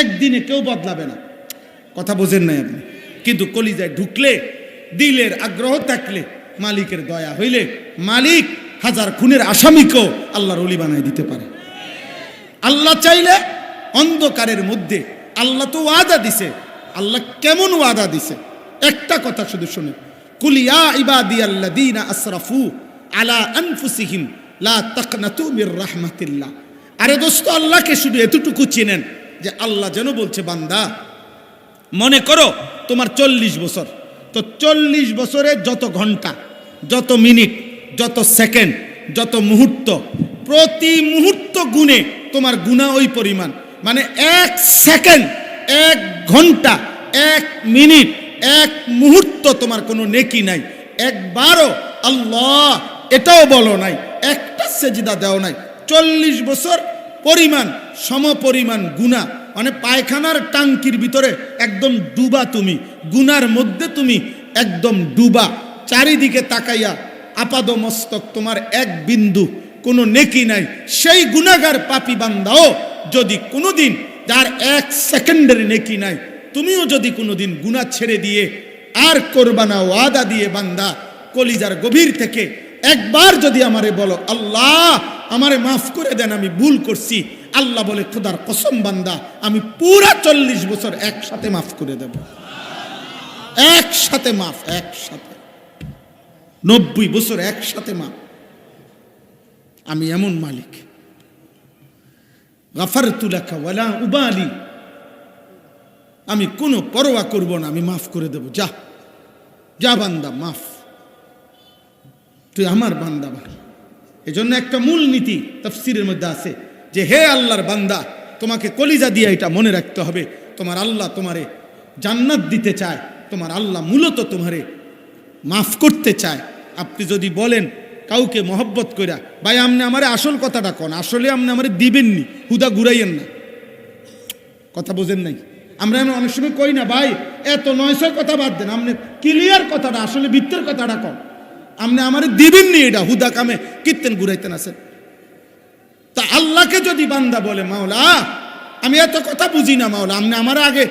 একদিনে কেউ বদলাবে না, কথা বোঝেন নাই আপনি। কিন্তু কলিজায় ঢুকলে, দিলের আগ্রহ থাকলে, মালিকের দয়া হইলে মালিক হাজার খুনের আসামিকেও আল্লাহর ওলি বানায় দিতে পারে। আল্লাহ চাইলে অন্ধকারের মধ্যে, আল্লাহ তো ওয়াদা দিছে। আল্লাহ কেমন ওয়াদা দিছে? একটা কথা শুধু শুনে, কুল ইয়া ইবাদিয়াল্লাযীনা আসরাফু আলা আনফুসিহিম লা তাকনাতু মির রাহমাতিল্লাহ। আরে দোস্ত, আল্লাহকে শুধু এতটুকু চিনেন যে আল্লাহ যেন বলছে, বান্দা মনে করো তোমার 40 বছর, তো 40 বছরে যত ঘন্টা, যত মিনিট, যত সেকেন্ড, যত মুহূর্ত, প্রতি মুহূর্ত গুণে তোমার গুনাহ ওই পরিমাণ। মানে 1 সেকেন্ড, 1 ঘন্টা, 1 মিনিট, 1 মুহূর্ত তোমার কোনো নেকি নাই। একবারও আল্লাহ এটাও বলো নাই, একটা সেজদা দাও নাই। 40 বছর পরিমাণ সমপরিমাণ গুনাহ, মানে পায়খানার টাঙ্কির ভিতরে একদম ডুবা তুমি, গুনার মধ্যে তুমি একদম ডুবা, চারিদিকে তাকাইয়া আপাদ মস্তক, তোমার এক বিন্দু কোনো নেকি নাই। সেই গুনাহগার পাপী বান্দাও যদি কোনোদিন, যার 1 সেকেন্ডের নেকি নাই, তুমিও যদি কোনোদিন গুনাহ ছেড়ে দিয়ে আর করবা না ওয়াদা দিয়ে, বান্দা কলিজার গভীর থেকে একবার যদি আমারে বলো, আল্লাহ আমারে মাফ করে দেন, আমি ভুল করছি, আল্লাহ বলে, খোদার কসম বান্দা, আমি পুরা 40 বছর একসাথে মাফ করে দেব। একসাথে মাফ, একসাথে 90 বছর একসাথে মাফ। আমি এমন মালিক, গাফারতু লাকা ওয়ালা উবালি, আমি কোনো পরোয়া করব না, আমি মাফ করে দেব। যা যা বান্দা, মাফ, তুই আমার বান্দা। এই জন্য একটা মূল নীতি তাফসীরের মধ্যে আছে যে, হে আল্লাহর বান্দা, তোমাকে কলিজা দিয়ে এটা মনে রাখতে হবে, তোমার আল্লাহ তোমারে জান্নাত দিতে চায়, তোমার আল্লাহ মূলত তোমারে মাফ করতে চায়। আপনি যদি বলেন কাউকে মহব্বত কইরা, ভাই আপনি আমারে আসল কথাটা কন, আসলে আপনি আমারে দিবেননি, হুদা ঘুরাইয়েন না, কথা বোঝেন নাই। আমরা অনেক সময় কই না, ভাই এত 900 কথা বাদ দেন, আপনি ক্লিয়ার কথাটা, আসলে ভিতরের কথাটা কন, আপনি আমারে দিবেননি, এটা হুদা কামে কীর্তেন ঘুরাইতেন আছেন। তা আল্লাহকে যদি বান্দা বলে, মাওলা আমি এত কথা বুঝি না, মাওলা আপনি আমার আগে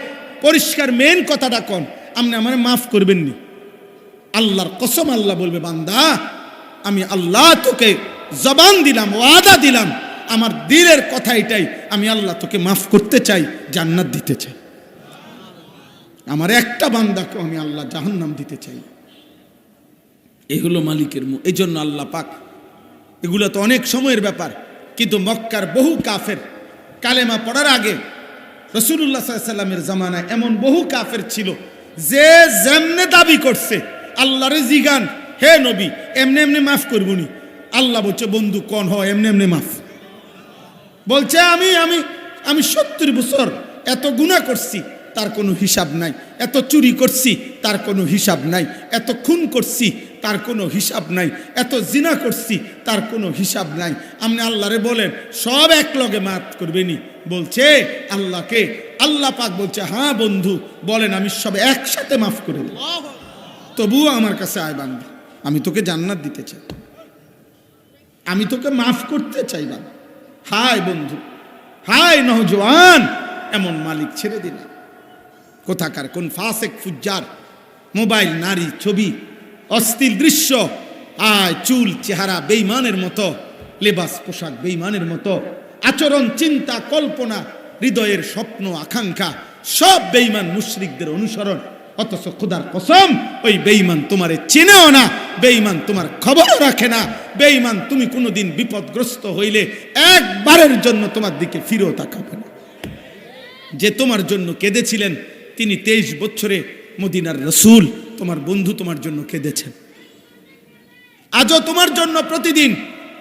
পরিষ্কার মেন কথাটা কন, আপনি আমারে মাফ করবেননি, আল্লাহর কসম আল্লাহ বলবে, বান্দা আমি আল্লাহ তোকে জবান দিলাম, ওয়াদা দিলাম, আমার দিলের কথা এটাই, আমি আল্লাহ তোকে মাফ করতে চাই, জান্নাত দিতে চাই। আমার একটা বান্দাকে আমি আল্লাহ জাহান্নাম দিতে চাই। এই হলো মালিকের মুখ। এই জন্য আল্লাহ পাক, এগুলো তো অনেক সময়ের ব্যাপার, কিন্তু মক্কার বহু কাফের কালেমা পড়ার আগে রাসূলুল্লাহ সাল্লাল্লাহু আলাইহি ওয়াসাল্লামের জামানায় এমন বহু কাফের ছিল যে যেমনে দাবি করছে, আল্লাহরে জিগান, হে নবী এমনি এমনি মাফ করবুনি, আল্লাহ বলছে, বন্ধু কোন হয় এমনি এমনি মাফ। বলছে আমি আমি আমি 70 বছর এত গুনাহ করছি, তার কোনো হিসাব নাই, এত চুরি করছি, তার কোনো হিসাব নাই, এত খুন করছি, তার কোনো হিসাব নাই, এত জিনা করছি, তার কোনো হিসাব নাই। আপনি আল্লাহরে বলেন সব এক লগে মাফ করবেনি? বলছে আল্লাহকে, আল্লাহ পাক বলছে, হ্যাঁ বন্ধু বলেন, আমি সব একসাথে মাফ করে দেব, তবুও আমার কাছে আয় বান্দা, আমি তোকে জান্নাত দিতে চাই, আমি তোকে মাফ করতে চাই বান্দা। হায় বন্ধু, হায় নওজোয়ান, এমন মালিক ছেড়ে দিলাম। কোথাকার কোন ফাসেক ফুজ্জার, মোবাইল, নারী, ছবি, অস্থির দৃশ্য, আয় চুল চেহারা বেঈমানের মতো, লেবাস পোশাক বেঈমানের মতো, আচরণ, চিন্তা, কল্পনা, হৃদয়ের স্বপ্ন, আকাঙ্ক্ষা সব বেঈমান মুশরিকদের অনুসরণ। অথচ খোদার কসম, ওই বেঈমান তোমারে চেনেও না, বেঈমান তোমার খবরও রাখে না, বেঈমান তুমি কোনোদিন বিপদগ্রস্ত হইলে একবারের জন্য তোমার দিকে ফিরেও তাকাবে না। যে তোমার জন্য কেঁদেছিলেন, তিনি 23 বছরে মদিনার রাসূল, তোমার বন্ধু তোমার জন্য কেঁদেছেন। আজও তোমার জন্য প্রতিদিন,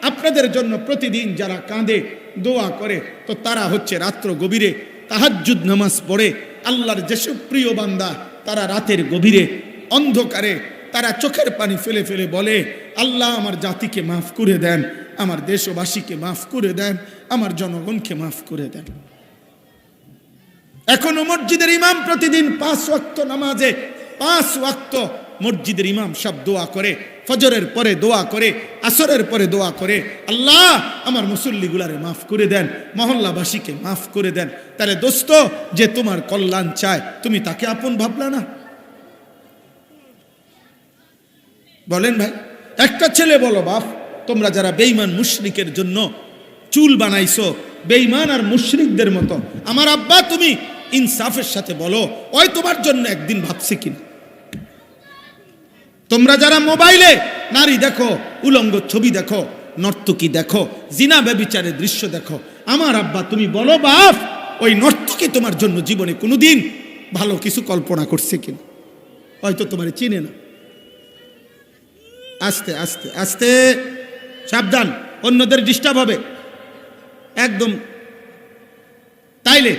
আপনাদের জন্য প্রতিদিন যারা কাঁদে, দোয়া করে, তো তারা হচ্ছে রাত্র গভীরে তাহাজ্জুদ নামাজ পড়ে। আল্লাহর যেসব প্রিয় বান্দা, তারা রাতের গভীরে অন্ধকারে তারা চোখের পানি ফেলে ফেলে বলে, আল্লাহ আমার জাতিকে মাফ করে দেন, আমার দেশবাসীকে মাফ করে দেন, আমার জনগণকে মাফ করে দেন। এখনো মসজিদের ইমাম প্রতিদিন 5 ওয়াক্ত নামাজে, 5 ওয়াক্ত মসজিদের ইমাম সব দোয়া করে, ফজরের পরে দোয়া করে, আসরের পরে দোয়া করে, আল্লাহ আমার মুসল্লিগুলারে মাফ করে দেন, মহল্লাবাসীকে মাফ করে দেন। তাহলে দোস্ত, যে তোমার কল্যাণ চায় তুমি তাকে আপন ভাবলা না? বলেন ভাই, একটা ছেলে বলো, বাপ তোমরা যারা বেঈমান মুশরিকের জন্য চুল বানাইছো, বেঈমান আর মুশরিকদের মতো, আমার আব্বা তুমি ইনসাফের সাথে বলো, ওই তোমার জন্য একদিন ভাবছে কিনা? তোমরা যারা মোবাইলে নারী দেখো, উলঙ্গ ছবি দেখো, নর্তকী দেখো, জিনা ব্যভিচারের দৃশ্য দেখো, আমার আব্বা তুমি বলো বাপ, ওই নর্তকী তোমার জন্য জীবনে কোনোদিন ভালো কিছু কল্পনা করছে কিনা? হয়তো তোমার চিনে না। আস্তে আস্তে আস্তে, সাবধান, অন্যদের ডিস্টার্ব হবে একদম। তাইলে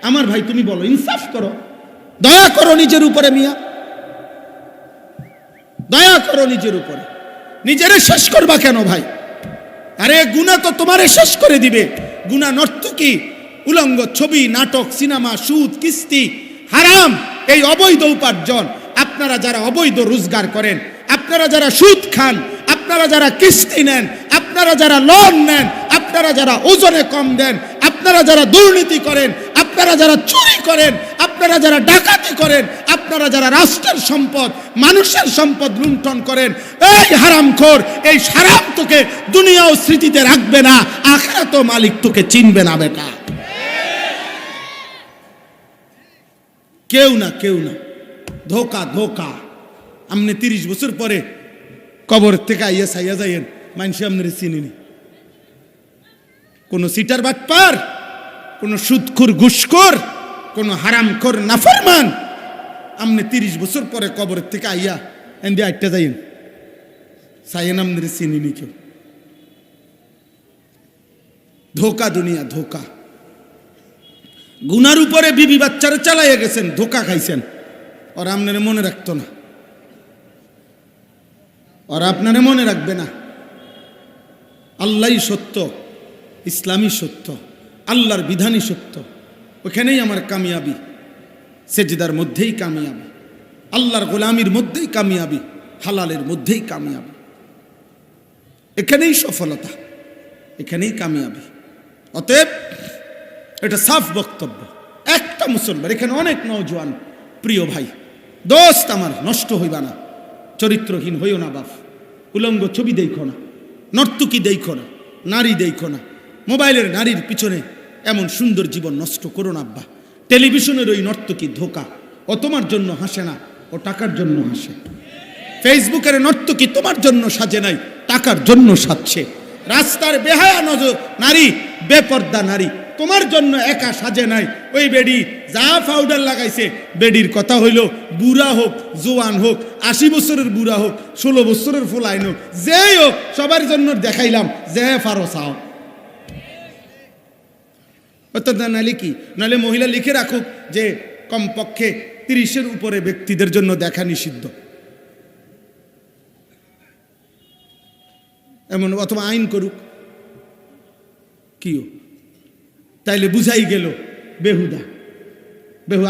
আমার ভাই তুমি বলো, ইনসাফ করো, দয়া করো নিজের উপরে মিয়া, দয়া করো নিজের উপরে। নিজেরে শেষ করবা কেন ভাই? আরে গুনাহ তো তোমারে শেষ করে দিবে। গুনাহ, নর্তকী, উলঙ্গ ছবি, নাটক, সিনেমা, সুদ, কিস্তি, হারাম, এই অবৈধ উপার্জন। আপনারা যারা অবৈধ রোজগার করেন, আপনারা যারা সুদ খান, আপনারা যারা কিস্তি নেন, আপনারা যারা লোন নেন, আপনারা যারা ওজনে কম দেন, আপনারা যারা দুর্নীতি করেন, আপনারা যারা চুরি করেন, আপনারা যারা ডাকাতি করেন, আপনারা যারা রাষ্ট্রের সম্পদ, মানুষের সম্পদ লুণ্ঠন করেন, এই হারামখোর, এই হারাম তোকে দুনিয়াও স্মৃতিতে রাখবে না, আখিরাতেও মালিক তোকে চিনবে না বেটা। কেউ না, কেউ না, ধোকা ধোকা। আপনি 30 বছর পরে কবর থেকে আইয়া সাইয়া যাইয়েন, মানুষে আপনার চিনিনি। কোন সিটার বাটপার, কোন সুদখোর ঘুষখোর, কোন হারামখোর নাফরমান, আপনি 30 বছর পরে কবরের থেকে আইয়া এন্দি আটটা যাইয়েন, সাইয়েন আপনার চিনিনি কেউ। ধোকা দুনিয়া, ধোকা। গুনার উপরে বিবি বাচ্চারা চালাইয়া গেছেন, ধোকা খাইছেন, ওরা আপনার মনে রাখতো না, ওরা আপনারে মনে রাখবে না। আল্লাহই সত্য, ইসলামই সত্য, আল্লাহর বিধানই সত্য। ওখানেই আমার কামিয়াবি, সেজদার মধ্যেই কামিয়াবি, আল্লাহর গোলামির মধ্যেই কামিয়াবি, হালালের মধ্যেই কামিয়াবি। এখানেই সফলতা, এখানেই কামিয়াবি। অতএব এটা সাফ বক্তব্য। একটা মুসলমান, এখানে অনেক নওজোয়ান প্রিয় ভাই, দোস্ত আমার, নষ্ট হইবা না, চরিত্রহীন হইও না বাপ। উলঙ্গ ছবি দেখো না, নর্তকী দেখো না, নারী দেখো না, মোবাইলের নারীর পিছনে এমন সুন্দর জীবন নষ্ট করো না আব্বা। টেলিভিশনের ওই নর্তকী ধোকা, ও তোমার জন্য হাসে না, ও টাকার জন্য হাসে। ফেসবুকের নর্তকী তোমার জন্য সাজে নাই, টাকার জন্য সাজছে। রাস্তার বেহায়া নজর নারী, বেপর্দা নারী তোমার জন্য একা সাজে নাই। ওই বেডি যা পাউডার লাগাইছে, বেডির কথা হইল বুড়া হোক, জোয়ান হোক, 80 বছরের বুড়া হোক, 16 বছরের ফুলাইন হোক, যেই হোক, সবার জন্য দেখাইলাম যে ফারো চাও। নাহলে কি, নাহলে মহিলা লিখে রাখুক যে কমপক্ষে 30-এর উপরে ব্যক্তিদের জন্য দেখা নিষিদ্ধ, এমন, অথবা আইন করুক, কিও, তাইলে বুঝাই গেল বেহুদা।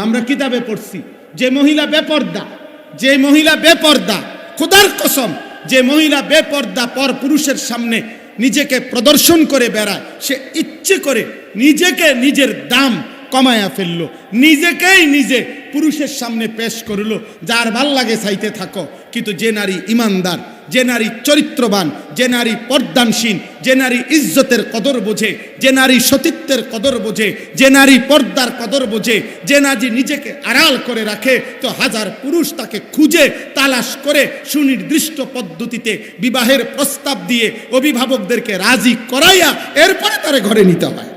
আমরা কিতাবে পড়ছি, যে মহিলা বেপর্দা, যে মহিলা বেপর্দা, খোদার কসম, যে মহিলা বেপর্দা পর পুরুষের সামনে নিজেকে প্রদর্শন করে বেড়ায়, সে ইচ্ছে করে নিজেকে, নিজের দাম কমায়া ফেললো, নিজেকেই নিজে পুরুষের সামনে পেশ করলো। যার ভাল লাগে চাইতে থাকো, কিন্তু যে নারী ইমানদার, যে নারী চরিত্রবান, যে নারী পর্দানসীন, যে নারী ইজ্জতের কদর বোঝে, যে নারী সতীত্বের কদর বোঝে, যে নারী পর্দার কদর বোঝে, যে নারী নিজেকে আড়াল করে রাখে, তো হাজার পুরুষ তাকে খুঁজে তালাশ করে সুনির্দিষ্ট পদ্ধতিতে বিবাহের প্রস্তাব দিয়ে অভিভাবকদেরকে রাজি করাইয়া এরপরে তারে ঘরে নিতে হয়।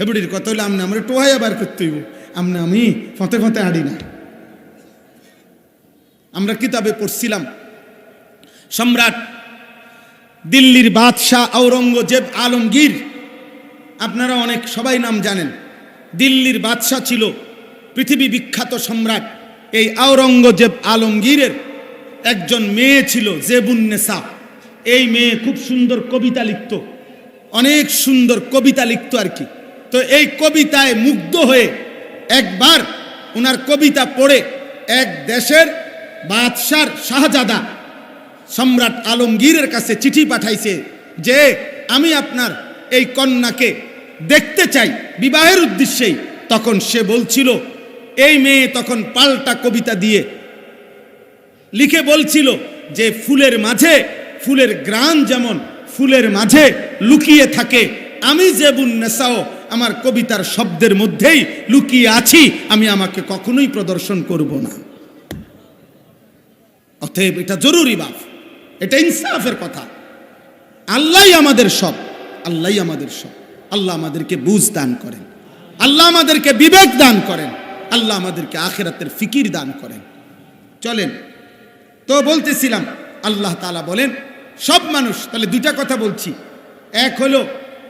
এবুডির কথা হলে আমনে আমরা টোহাইয়া বার করতে হইব, আমনে আমি ফতে ফতে আড়ি না। আমরা কিতাবে পড়ছিলাম, সম্রাট দিল্লির বাদশাহ আওরঙ্গজেব আলমগীর, আপনারা অনেক সবাই নাম জানেন। দিল্লির বাদশাহ ছিল, পৃথিবী বিখ্যাত সম্রাট। এই আওরঙ্গজেব আলমগীরের একজন মেয়ে ছিল, জেবুন্নেসা। এই মেয়ে খুব সুন্দর কবিতা লিখত, অনেক সুন্দর কবিতা লিখত আর কি। তো এই কবিতায় মুগ্ধ হয়ে একবার ওনার কবিতা পড়ে এক দেশের বাদশার শাহজাদা সম্রাট আলমগীরের কাছে চিঠি পাঠাইছে যে আমি আপনার এই কন্যাকে দেখতে চাই বিবাহের উদ্দেশ্যেই। তখন সে বলছিল, এই মেয়ে তখন পাল্টা কবিতা দিয়ে লিখে বলছিল যে ফুলের মাঝে ফুলের গ্রাণ যেমন ফুলের মাঝে লুকিয়ে থাকে, আমি জেবুন নেসাও আমার কবিতার শব্দের মধ্যেই লুকিয়ে আছি, আমি আমাকে কখনোই প্রদর্শন করব না। অতএব এটা জরুরি বাপ, এটা ইনসাফের কথা। আল্লাহই আমাদের সব, আল্লাহই আমাদের সব। আল্লাহ আমাদেরকে বুঝ দান করেন, আল্লাহ আমাদেরকে বিবেক দান করেন, আল্লাহ আমাদেরকে আখিরাতের ফিকির দান করেন। চলেন তো বলতেছিলাম, আল্লাহ তাআলা বলেন সব মানুষ, তাহলে দুইটা কথা বলছি। এক হলো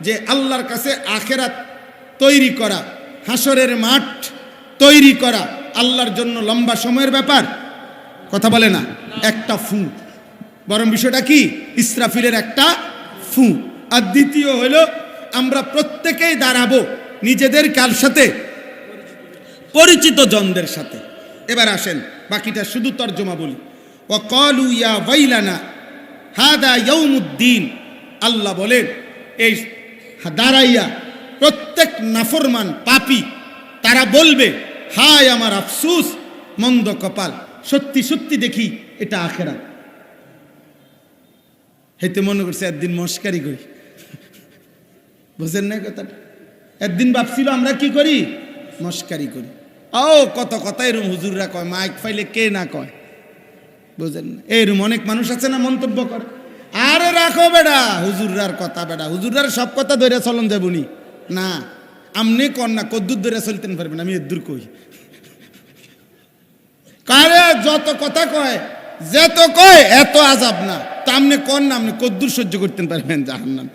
যে আল্লাহর কাছে আখিরাত তৈরি করা, হাসরের মাঠ তৈরি করা আল্লাহর জন্য লম্বা সময়ের ব্যাপার, কথা বলে না, একটা ফু। বরং বিষয়টা কি? ইসরাফিলের একটা ফু। আর দ্বিতীয় হলো আমরা প্রত্যেকেই দাঁড়াবো নিজেদের কার সাথে? পরিচিত জনদের সাথে। এবার আসেন বাকিটা শুধু তর্জমা বলি। ওয়াকালু ইয়া ওয়াইলানা হাদা ইয়াউমুদ্দিন। আল্লাহ বলেন এই দাঁড়াইয়া প্রত্যেক নাফরমান পাপী তারা বলবে, হায় আমার আফসুস, মন্দ কপাল, সত্যি সত্যি দেখি এটা আখিরাত। হেতে মনে করছে একদিন মস্কারি করি, বুঝেন না কথাটা? একদিন ভাবছিল আমরা কি করি? মস্কারি করি। ও কত কথা এরম হুজুররা কয়, মাইক ফাইলে কে না কয়, বুঝেন না? এরম অনেক মানুষ আছে না মন্তব্য করে, আরে রাখো বেড়া হুজুররার কথা, বেড়া হুজুররার সব কথা ধরে চলন যাবনি না, আমনি কর না কদ্দুর ধরে চলতেন পারবেন, আমি এদ্দুর কই। কারে যত কথা কয়, যেত কয় এত আজাব না, তা আপনি কর না, আপনি কদ্দুর সহ্য করতেন পারবেন জাহান্নাম।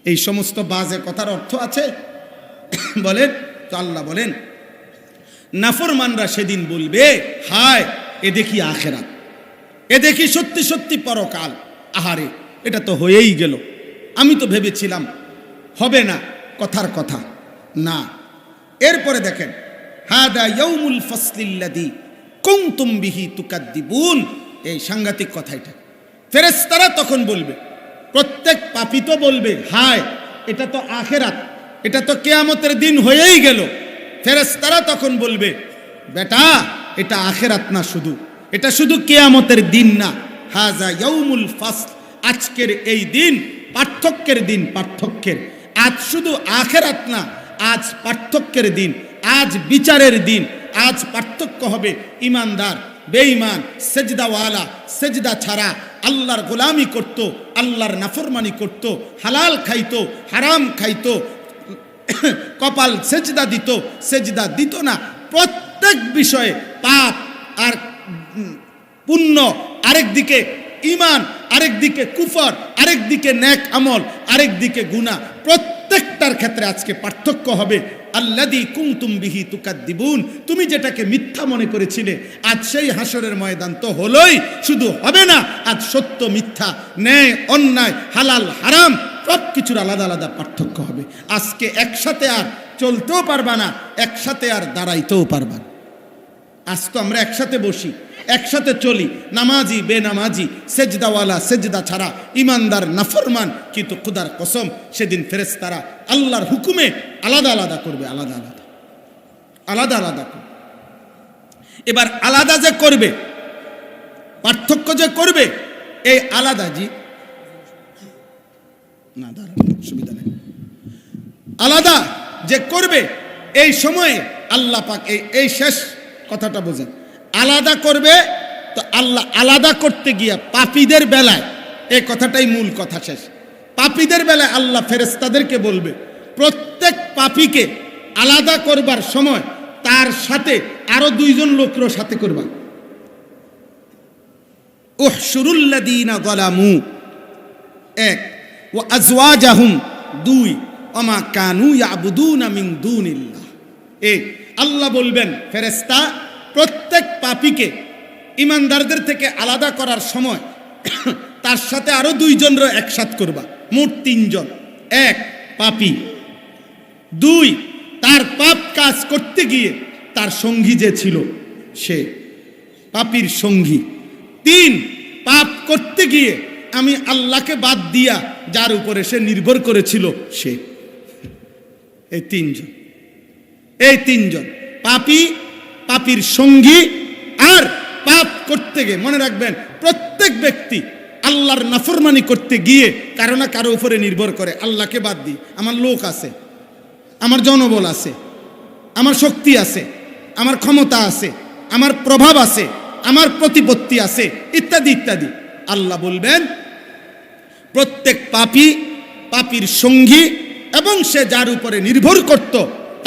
এই সমস্ত বাজে কথার অর্থ আছে বলেন তো? আল্লাহ বলেন নাফরমানরা সেদিন বলবে, হায় এ দেখি আখিরাত, এ দেখি সত্যি সত্যি পরকাল। আহারে এটা তো হয়েই গেল, আমি তো ভেবেছিলাম হবে না, কথার কথা না। এরপরে দেখেন হাদা ইয়াউমুল ফাসলিল্লাযী কুনতুম বিহি তুকাদ্দিবুন। এই সাংঘাতিক কথা এটা। ফেরেশতারা তখন বলবে, প্রত্যেক পাপী তো বলবে, হায় এটা তো আখিরাত, এটা তো কিয়ামতের দিন হয়েই গেল। ফেরেশতারা তখন বলবে, বেটা এটা আখিরাত না, শুধু এটা শুধু কিয়ামতের দিন না, হাযা ইয়াউমুল ফাসল, আজকের এই দিন পার্থক্যের দিন, পার্থক্যের। আজ শুধু আখিরাত না, আজ পার্থক্যের দিন, আজ বিচারের দিন। আজ পার্থক্য হবে ইমানদার বেঈমান, সেজদাওয়ালা সেজদা ছাড়া আল্লাহর গোলামি করত, আল্লাহর নাফরমানি করত, হালাল খাইতো হারাম খাইতো, কপাল সেজদা দিত সেজদা দিত না। প্রত্যেক বিষয়ে পাপ আর পুণ্য, আরেকদিকে ঈমান, আরেকদিকে কুফর, আরেকদিকে নেক আমল, আরেকদিকে গুনাহ, প্রত্যেকটার ক্ষেত্রে আজকে পার্থক্য হবে। আল্লাযী কুনতুম বিহি তুকাদ্দিবুন, তুমি যেটাকে মিথ্যা মনে করেছিলে, আজ সেই হাসরের ময়দান তো হলোই, শুধু হবে না, আজ সত্য মিথ্যা, ন্যায় অন্যায়, হালাল হারাম সব কিছুর আলাদা আলাদা পার্থক্য হবে। আজকে একসাথে আর চলতেও পারবা না, একসাথে আর দাঁড়াইতেও পারবা না। আজ তো আমরা একসাথে বসি, একসাথে চলি, নামাজি বেনামাজি, সেজদাওয়ালা সেজদা ছাড়া, ইমানদার নাফরমান, কিন্তু খুদার কসম সেদিন ফেরেশতারা আল্লাহর হুকুমে আলাদা আলাদা করবে, আলাদা আলাদা আলাদা আলাদা করবে। এবার আলাদা যে করবে, পার্থক্য যে করবে, এই আলাদা জি না, দাঁড়ান সুবিধা নেই, আলাদা যে করবে এই সময়ে আল্লাহ পাক এই শেষ কথাটা বোঝেন, আলাদা করবে। তো আল্লাহ আলাদা করতে গিয়া পাপীদের বেলায়, এই কথাটাই মূল কথা শেষ, পাপীদের বেলায় আল্লাহ ফেরেশতাদেরকে বলবে, প্রত্যেক পাপীকে আলাদা করবার সময় তার সাথে আরো দুইজন লোকরও সাথে করবা। উহশুরুল্লাযীনা যালামু, এক, ওয়া আজওয়াজাহুম, দুই, ওমা কানু ইয়াবুদুনা মিন দুনিল্লাহ। এক, আল্লাহ বলবেন ফেরেশতা প্রত্যেক পাপীকে ইমানদারদের থেকে আলাদা করার সময় তার সাথে আরো দুইজনরও একসাথ করবা, মোট তিনজন। এক, পাপী; দুই, তার পাপ কাজ করতে গিয়ে তার সঙ্গী যে ছিল সে পাপীর সঙ্গী। 3, পাপ করতে গিয়ে আমি আল্লাহকে বাদ দিয়া যার উপরে সে নির্ভর করেছিল সে। এই তিনজন পাপী, পাপীর সঙ্গী আর পাপ করতে গিয়ে। মনে রাখবেন, প্রত্যেক ব্যক্তি আল্লাহর নাফরমানি করতে গিয়ে কারো না কারো উপরে নির্ভর করে। আল্লাহকে বাদ দিই, আমার লোক আছে, আমার জনবল আছে, আমার শক্তি আছে, আমার ক্ষমতা আছে, আমার প্রভাব আছে, আমার প্রতিপত্তি আছে, ইত্যাদি ইত্যাদি। আল্লাহ বলবেন প্রত্যেক পাপী, পাপীর সঙ্গী এবং সে যার উপরে নির্ভর করত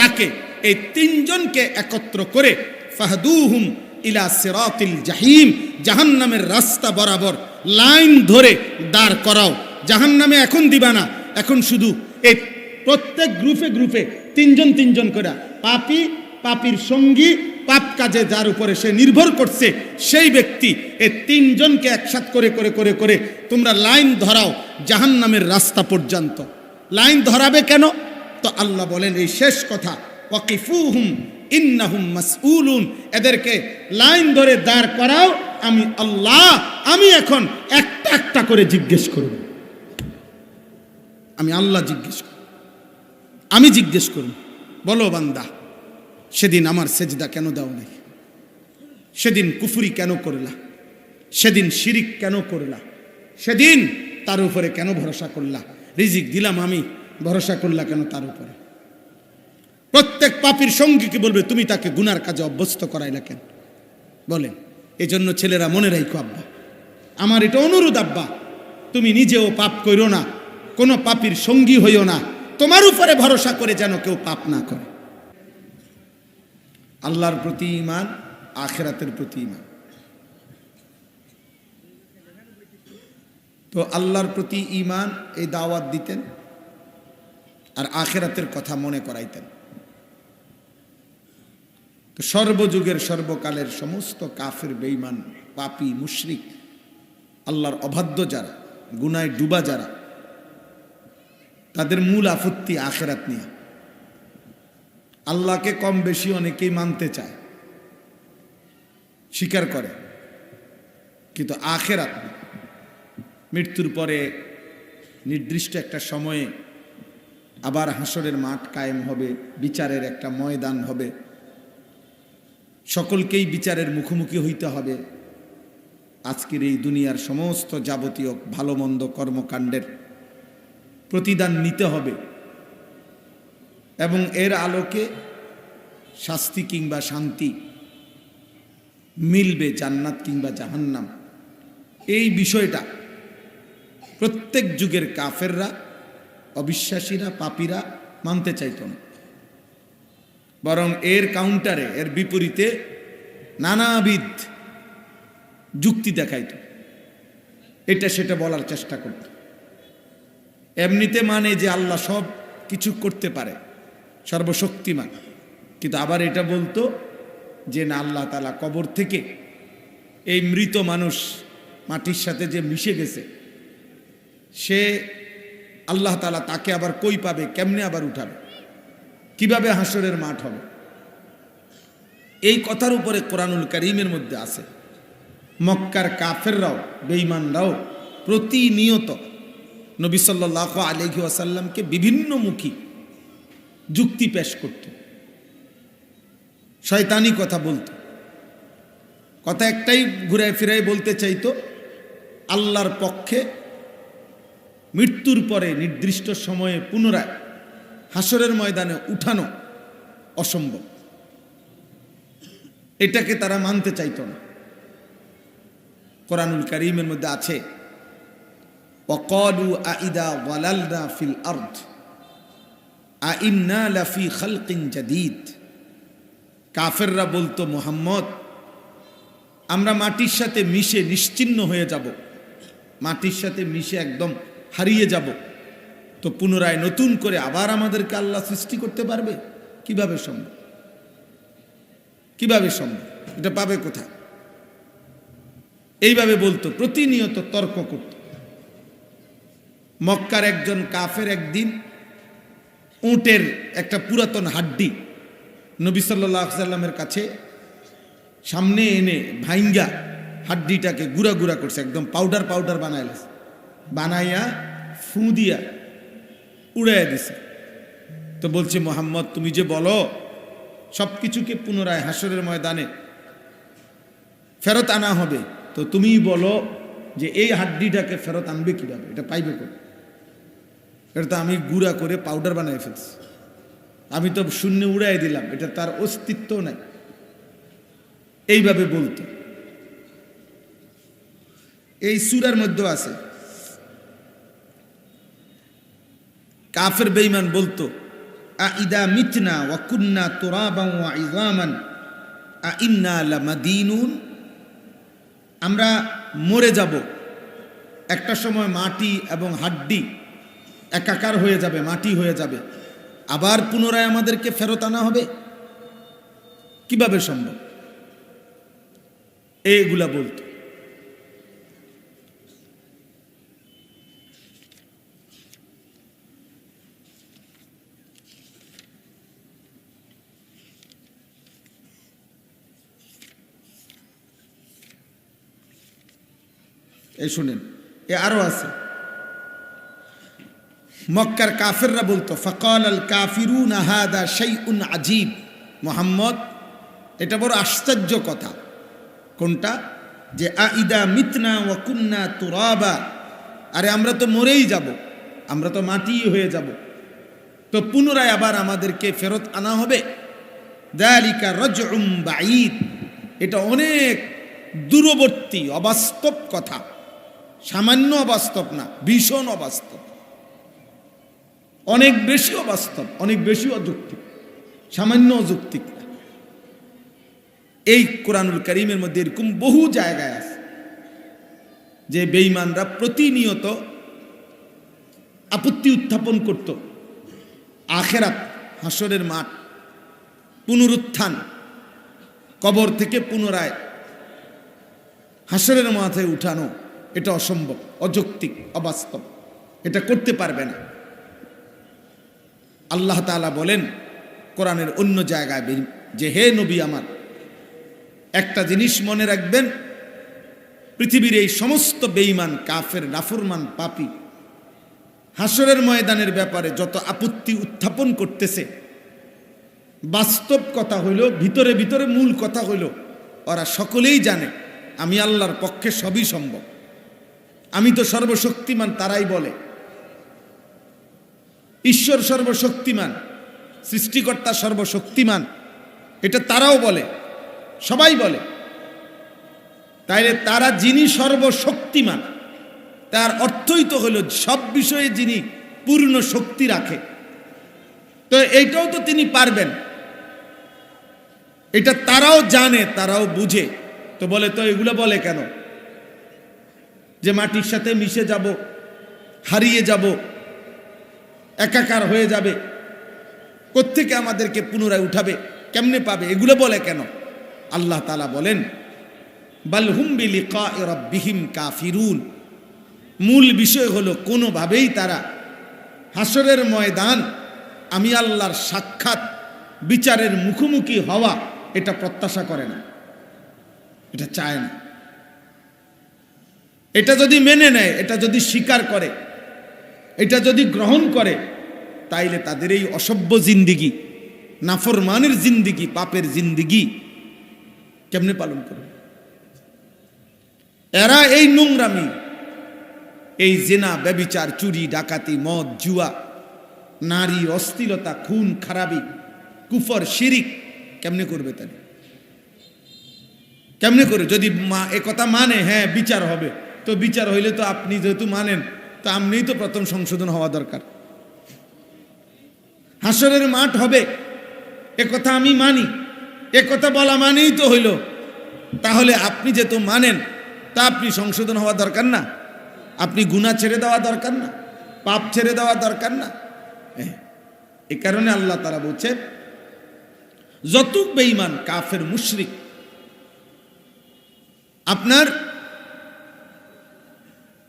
তাকে, এই তিনজনকে একত্র করে ফাহদুহুম ইলা সিরাতিল জাহিম, জাহান্নামের রাস্তা বরাবর লাইন ধরে দাঁড় করাও। জাহান্নামে এখন দিবা না, এখন শুধু এই প্রত্যেক গ্রুপে গ্রুপে তিনজন করে পাপী, পাপীর সঙ্গী, পাপ কাজে যার উপরে সে নির্ভর করছে সেই ব্যক্তি, এই তিনজনকে একসাথ করে করে করে করে তোমরা লাইন ধরাও জাহান্নামের রাস্তা পর্যন্ত। লাইন ধরাবে কেন? তো আল্লাহ বলেন এই শেষ কথা, ওয়াকিফুহুম ইন্নাহুম মাসউলুন, এদেরকে লাইন ধরে দাঁড় করাও, আমি আল্লাহ, আমি এখন একটা একটা করে জিজ্ঞেস করব। আমি আল্লাহ আমি জিজ্ঞেস করব, বলো বান্দা, সেদিন আমার সেজদা কেন দাও নাই? সেদিন কুফরি কেন করলা? সেদিন শিরিক কেন করলা? সেদিন তার উপরে কেন ভরসা করলা? রিজিক দিলাম আমি, ভরসা করলা কেন তার উপরে? প্রত্যেক পাপীর সঙ্গীকে বলবে তুমি তাকে গুনার কাজে অভ্যস্ত করাইলা কেন? বলেন। এই জন্য ছেলেরা মনে রাখো, আব্বা আমার এটা অনুরোধ, আব্বা তুমি নিজেও পাপ করো না, কোনো পাপীর সঙ্গী হইও না, তোমার উপরে ভরসা করে যেন কেউ পাপ না করে। আল্লাহর প্রতি ঈমান, আখিরাতের প্রতি ঈমান। তো আল্লাহর প্রতি ঈমান এই দাওয়াত দিতেন আর আখিরাতের কথা মনে করাইতেন। তো সর্বযুগের সর্বকালের সমস্ত কাফের, বেঈমান, পাপী, মুশরিক, আল্লাহর অবাধ্য যারা, গুনায় ডুবা যারা, তাদের মূল আপত্তি আখিরাত নিয়ে। আল্লাহকে কম বেশি অনেকেই মানতে চায়, স্বীকার করে, কিন্তু আখিরাত, মৃত্যুর পরে নির্দিষ্ট একটা সময়ে আবার হাসরের মাঠ কায়েম হবে, বিচারের একটা ময়দান হবে, সকলকেই বিচারের মুখোমুখি হইতে হবে। আজকের এই দুনিয়ার সমস্ত যাবতীয় ভালো মন্দ কর্মকাণ্ডের প্রতিদান নিতে হবে এবং এর আলোকে শাস্তি কিংবা শান্তি মিলবে, জান্নাত কিংবা জাহান্নাম। এই বিষয়টা প্রত্যেক যুগের কাফেররা, অবিশ্বাসীরা, পাপীরা মানতে চাইত না, বরং এর কাউন্টারে, এর বিপরীতে নানাবিধ যুক্তি দেখাইত, এটা সেটা বলার চেষ্টা করত। এমনিতে মানে যে আল্লাহ সব কিছু করতে পারে, সর্বশক্তিমান, কিন্তু আবার এটা বলতো যে না, আল্লাহ তাআলা কবর থেকে এই মৃত মানুষ মাটির সাথে যে মিশে গেছে, সে আল্লাহ তাআলা তাকে আবার কই পাবে, কেমনে আবার উঠাবে, কিভাবে হাসরের মাঠ হবে। এই কথার উপরে কোরআনুল কারীমের মধ্যে আছে। মক্কার কাফেররাও, বেঈমানরাও প্রতিনিয়ত নবী সাল্লাল্লাহু আলাইহি ওয়াসাল্লামকে বিভিন্নমুখী যুক্তি পেশ করত, শয়তানি কথা বলতো। কথা একটাই ঘুরায় ফিরায় বলতে চাইতো, আল্লাহর পক্ষে মৃত্যুর পরে নির্দিষ্ট সময়ে পুনরায় হাসরের ময়দানে উঠানো অসম্ভব। এটাকে তারা মানতে চাইতো না। কোরআনুল কারীমের মধ্যে আছে, ওয়াকালু আইদা ওয়ালালনা ফিল আরদ আইন্না লাফি খালকিন জাদীদ। কাফেররা বলতো, মুহাম্মদ, আমরা মাটির সাথে মিশে নিশ্চিহ্ন হয়ে যাব, মাটির সাথে মিশে একদম হারিয়ে যাব, তো পুনরায় নতুন করে আবার আমাদেরকে আল্লাহ সৃষ্টি করতে পারবে? কিভাবে সম্ভব? কিভাবে সম্ভব? এটা পাবে কোথায়? এইভাবে বলতো, প্রতিনিয়ত তর্ক করত। মক্কার একজন কাফের একদিন উটের একটা পুরাতন হাড্ডি নবী সাল্লাল্লাহু আলাইহি ওয়াসাল্লামের কাছে সামনে এনে ভাইঙ্গা হাড্ডিটাকে গুঁড়া গুঁড়া করছে, একদম পাউডার পাউডার বানাইলেছে, বানাইয়া ফু দিয়া উড়াইয়া দিছে। তো বলছে, মোহাম্মদ তুমি যে বলো সব কিছুকে পুনরায় হাসরের ময়দানে ফেরত আনা হবে, তো তুমি বলো যে এই হাড্ডিটাকে ফেরত আনবে কিভাবে, এটা পাইবে কোন? এটা তো আমি গুঁড়া করে পাউডার বানাই ফেলছি, আমি তো শূন্য উড়াই দিলাম, এটা তার অস্তিত্ব নাই। এইভাবে বলতো। এই সূরার মধ্যে আছে কাফের বেঈমান বলতো, আইদা মিতনা ওয়া কুন্না তুরাবান ওয়া ইযামান আইন্না লামাদিনুন, আমরা মরে যাব, একটা সময় মাটি এবং হাড্ডি একাকার হয়ে যাবে, মাটি হয়ে যাবে, আবার পুনরায় আমাদেরকে ফেরত আনা হবে, কিভাবে সম্ভব? এইগুলা বলতো। এই শুনেন, এ আরো আছে। মক্কার কাফেররা বলতো, ফাকাল আল কাফিরুনা হাদা শাইউন আজীব, মুহাম্মদ এটা বড় আশ্চর্য কথা। কোনটা? যে আইদা মিতনা ওয়া কুন্না তুরাবা, আরে আমরা তো মরেই যাব, আমরা তো মাটি হয়ে যাব, তো পুনরায় আবার আমাদেরকে ফেরত আনা হবে। যালিকা রাজউম বাঈদ, এটা অনেক দূরবর্তী অবাস্তব কথা, সামান্য অবাস্তব না, ভীষণ অবাস্তব, অনেক বেশি অবাস্তব, অনেক বেশি অযৌক্তিক, সামান্য অযৌক্তিক না। এই কোরআনুল কারীমের মধ্যে এরকম বহু জায়গায় আছে যে বেঈমানরা প্রতিনিয়ত আপত্তি উত্থাপন করত, আখিরাত, হাসরের মাঠ, পুনরুত্থান, কবর থেকে পুনরায় হাসরের মাথায় উঠানো, এটা অসম্ভব, অযৌক্তিক, অবাস্তব, এটা করতে পারবে না। আল্লাহ তাআলা বলেন কোরআনের অন্য জায়গায় যে হে নবী আমার, একটা জিনিস মনে রাখবেন, পৃথিবীর এই সমস্ত বেঈমান, কাফের, নাফরমান, পাপী হাসরের ময়দানের ব্যাপারে যত আপত্তি উত্থাপন করতেছে, বাস্তব কথা হইল, ভিতরে ভিতরে মূল কথা হইল, ওরা সকলেই জানে আমি আল্লাহর পক্ষে সবই সম্ভব, আমি তো সর্বশক্তিমান। তারাই বলে ঈশ্বর সর্বশক্তিমান, সৃষ্টিকর্তা সর্বশক্তিমান, এটা তারাও বলে, সবাই বলে। তাইলে তারা যিনি সর্বশক্তিমান, তার অর্থই তো হলো সব বিষয়ে যিনি পূর্ণ শক্তি রাখে, তো এইটাও তো তিনি পারবেন, এটা তারাও জানে, তারাও বুঝে। তো বলে, তো এগুলো বলে কেন যে মাটির সাথে মিশে যাব, হারিয়ে যাব, একাকার হয়ে যাবে, কোত্থেকে আমাদেরকে পুনরায় উঠাবে, কেমনে পাবে, এগুলো বলে কেন? আল্লাহ তাআলা বলেন, বাল হুম বিলিকাই রাব্বিহিম কাফিরুন, মূল বিষয় হলো কোনোভাবেই তারা হাসরের ময়দান, আমি আল্লাহর সাক্ষাৎ বিচারের মুখোমুখি হওয়া, এটা প্রত্যাশা করে না, এটা চায় না। এটা যদি মেনে নেয়, এটা যদি স্বীকার করে, এটা যদি গ্রহণ করে, তাইলে তাদের এই অসভ্য জিন্দিগি, নাফরমানের জিন্দিগি, পাপের জিন্দিগি কেমনে পালন করবে? এরা এই নোংরামি, এই জেনা, ব্যভিচার, চুরি, ডাকাতি, মদ, জুয়া, নারী, অশ্লীলতা, খুন, খারাপি, কুফর, শিরিক কেমনে করবে? তাহলে কেমনে করে? যদি একথা মানে হ্যাঁ বিচার হবে, তো বিচার হইলে তো আপনি যেহেতু মানেন, তো আপনিই তো প্রথম সংশোধন হওয়া দরকার। হাসরের মাঠ হবে, একথা আমি মানি, একথা বলা মানেই তো হইল, তাহলে আপনি যেহেতু মানেন, তা আপনি সংশোধন হওয়া দরকার না? আপনি গুনাহ ছেড়ে দেওয়া দরকার না? পাপ ছেড়ে দেওয়া দরকার না? এই কারণে আল্লাহ তাআলা বলছে, যতুক বেঈমান, কাফের, মুশরিক আপনার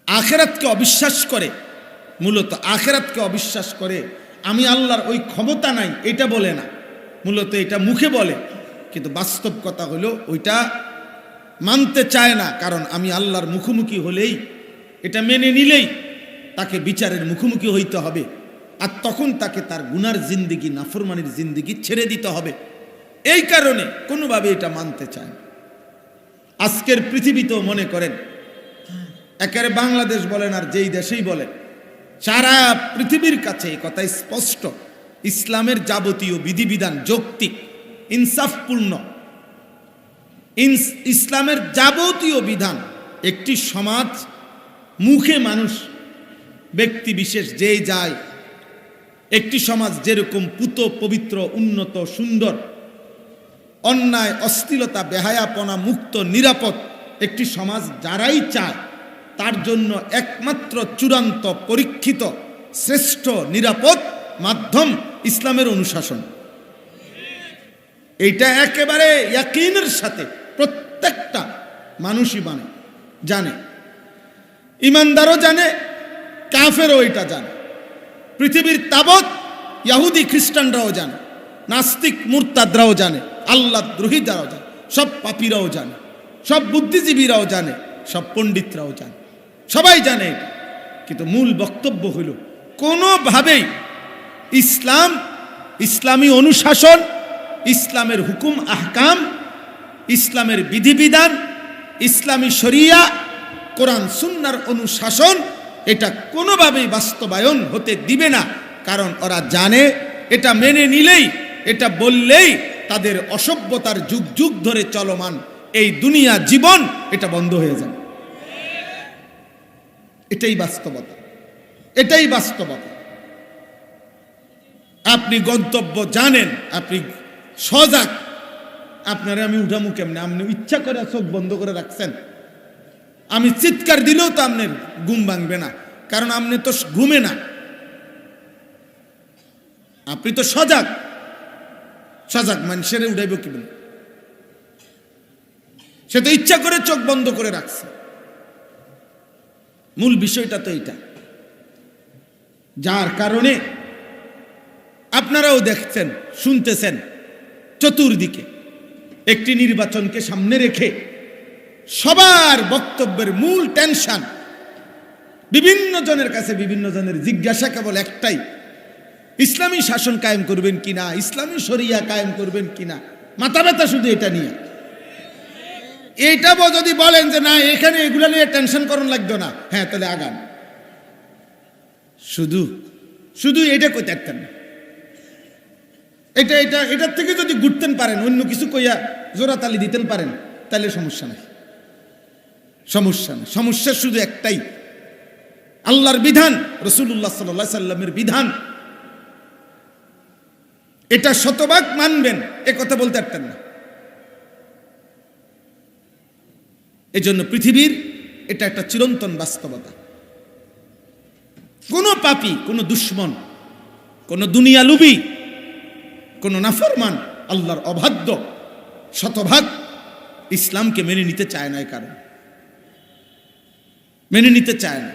আখিরাতকে অবিশ্বাস করে, মূলত আখিরাতকে অবিশ্বাস করে, আমি আল্লাহর ওই ক্ষমতা নাই এটা বলে না, মূলত এটা মুখে বলে, কিন্তু বাস্তব কথা হলো ওইটা মানতে চায় না, কারণ আমি আল্লাহর মুখোমুখি হলেই, এটা মেনে নিলেই তাকে বিচারের মুখোমুখি হইতে হবে, আর তখন তাকে তার গুনার জিন্দিগি, নাফরমানির জিন্দিগি ছেড়ে দিতে হবে। এই কারণে কোনোভাবে এটা মানতে চায় না। আজকের পৃথিবীতেও মনে করেন, একেবারে বাংলাদেশ বলেন আর যেই দেশেই বলেন, সারা পৃথিবীর কাছে এই কথা স্পষ্ট, ইসলামের যাবতীয় বিধিবিধান যৌক্তিক, ইনসাফপূর্ণ। ইসলামের যাবতীয় বিধান একটি সমাজ, মুখে মানুষ, ব্যক্তি বিশেষ যেই যায়, একটি সমাজ যেরকম পুত পবিত্র, উন্নত, সুন্দর, অন্যায়, অশ্লীলতা, বেহায়াপনা মুক্ত, নিরাপদ একটি সমাজ যারাই চায়, তার জন্য একমাত্র চূড়ান্ত, পরীক্ষিত, শ্রেষ্ঠ, নিরাপদ মাধ্যম ইসলামের অনুশাসন। এইটা একেবারে ইয়াকিনের সাথে প্রত্যেকটা মানুষই জানে, ইমানদারও জানে, কাফেরও এটা জানে। পৃথিবীর তাবৎ ইহুদি খ্রিস্টানরাও জানে, নাস্তিক মুরতাদরাও জানে, আল্লাহ দ্রোহীরাও জানে, সব পাপীরাও জানে, সব বুদ্ধিজীবীরাও জানে, সব পণ্ডিতরাও জানে, সবাই জানে। কিন্তু মূল বক্তব্য হইল কোনোভাবেই ইসলাম, ইসলামী অনুশাসন, ইসলামের হুকুম আহকাম, ইসলামের বিধিবিধান, ইসলামী শরিয়া, কোরআন সুন্নাহর অনুশাসন, এটা কোনোভাবেই বাস্তবায়ন হতে দিবে না। কারণ ওরা জানে এটা মেনে নিলেই, এটা বললেই তাদের অসভ্যতার যুগ যুগ ধরে চলমান এই দুনিয়া জীবন এটা বন্ধ হয়ে যাবে। এটাই বাস্তবতা, এটাই বাস্তবতা। আপনি গন্তব্য জানেন, আপনি সজাগ, আপনারে আমি উঠামু কেমনে? আপনি ইচ্ছা করে চোখ বন্ধ করে রাখছেন, আমি চিৎকার দিলেও তো আপনার ঘুম ভাঙবে না, কারণ আপনি তো ঘুমে না, আপনি তো সজাগ। সজাগ মানুষের উঠাইব কি বলে? সে তো ইচ্ছা করে চোখ বন্ধ করে রাখছে। মূল বিষয়টা তো এটা, যার কারণে আপনারাও দেখছেন, শুনতেছেন, চতুর্দিকে একটি নির্বাচনকে সামনে রেখে সবার বক্তব্যের মূল টেনশন, বিভিন্ন জনের কাছে বিভিন্ন জনের জিজ্ঞাসা কেবল একটাই, ইসলামী শাসন কায়েম করবেন কিনা, ইসলামী শরিয়া কায়েম করবেন কিনা, মাথা ব্যথা শুধু এটা নিয়ে। এইটা যদি বলেন যে না এখানে এগুলা নিয়ে টেনশন করুন লাগতো না, হ্যাঁ তাহলে আগান। শুধু শুধু এটা কইতে পারতেন না, এটা এটা এটার থেকে যদি ঘুরতেন পারেন, অন্য কিছু কইয়া জোরাতালি দিতেন পারেন, তাহলে সমস্যা নাই, সমস্যা নাই। সমস্যা শুধু একটাই, আল্লাহর বিধান, রাসূলুল্লাহ সাল্লাল্লাহু আলাইহি সাল্লামের বিধান, এটা শতভাগ মানবেন, এ কথা বলতে পারতেন না। এজন্য পৃথিবীর এটা একটা চিরন্তন বাস্তবতা। কোন পাপী, কোন দুশ্মন, কোন দুনিয়ালুবী, কোন নাফরমান, আল্লাহর অবাধ্য শতভাগ ইসলামকে মেনে নিতে চায় না। কারণ মেনে নিতে চায় না।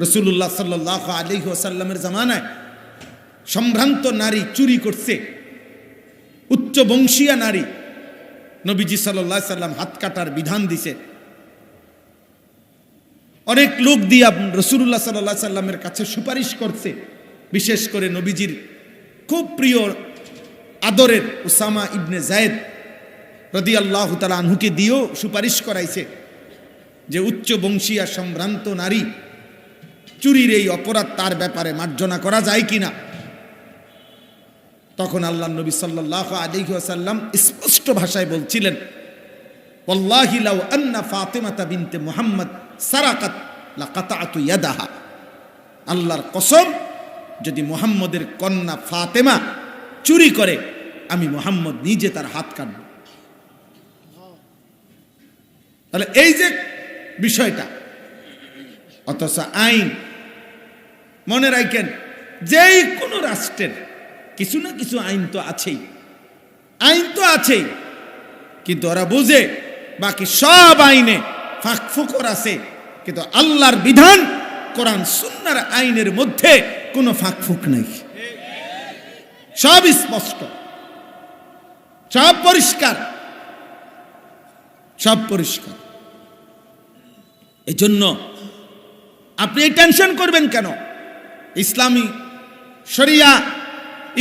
রাসূলুল্লাহ সাল্লাল্লাহু আলাইহি ওয়াসাল্লামের জামানায় সম্ভ্রান্ত নারী চুরি করছে, উচ্চ বংশীয় নারী, নবীজি সাল্লাল্লাহু আলাইহি সাল্লাম হাত কাটার বিধান দিছে। অনেক লোক দিয়া রাসূলুল্লাহ সাল্লাল্লাহু আলাইহি সাল্লামের কাছে সুপারিশ করছে, বিশেষ করে নবীজির খুব প্রিয় আদরের উসামা ইবনে যায়েদ রাদিয়াল্লাহু তাআলা আনহুকে দিয়েও সুপারিশ করাইছে যে উচ্চ বংশীয় সম্ভ্রান্ত নারী চুরির এই অপরাধ, তার ব্যাপারে মার্জনা করা যায় কিনা। তখন আল্লাহর নবী সাল্লাল্লাহু আলাইহি ওয়াসাল্লাম স্পষ্ট ভাষায় বলছিলেন, ওয়াল্লাহি লাউ আন্না ফাতিমাতা বিনতে মুহাম্মদ সারাকাত লাকাতাতু ইয়াদাহা, আল্লাহর কসম, যদি মুহাম্মদের কন্যা ফাতেমা চুরি করে, আমি মুহাম্মদ নিজে তার হাত কাটব। তাহলে এই যে বিষয়টা, অথচ আইন, মনে রাখেন, যেই কোনো রাষ্ট্রের কিছু না কিছু আইন তো আছেই, আইন তো আছেই, কিন্তু ওরা বুঝে বাকি সব আইনে ফাঁকফোকর আছে, কিন্তু আল্লাহর বিধান, কোরআন সুন্নাহর আইনের মধ্যে কোনো ফাঁকফোক নাই, সব স্পষ্ট। সব পরিষ্কার, সব পরিষ্কার। এজন্য আপনি এই টেনশন করবেন কেন? ইসলামী শরিয়া,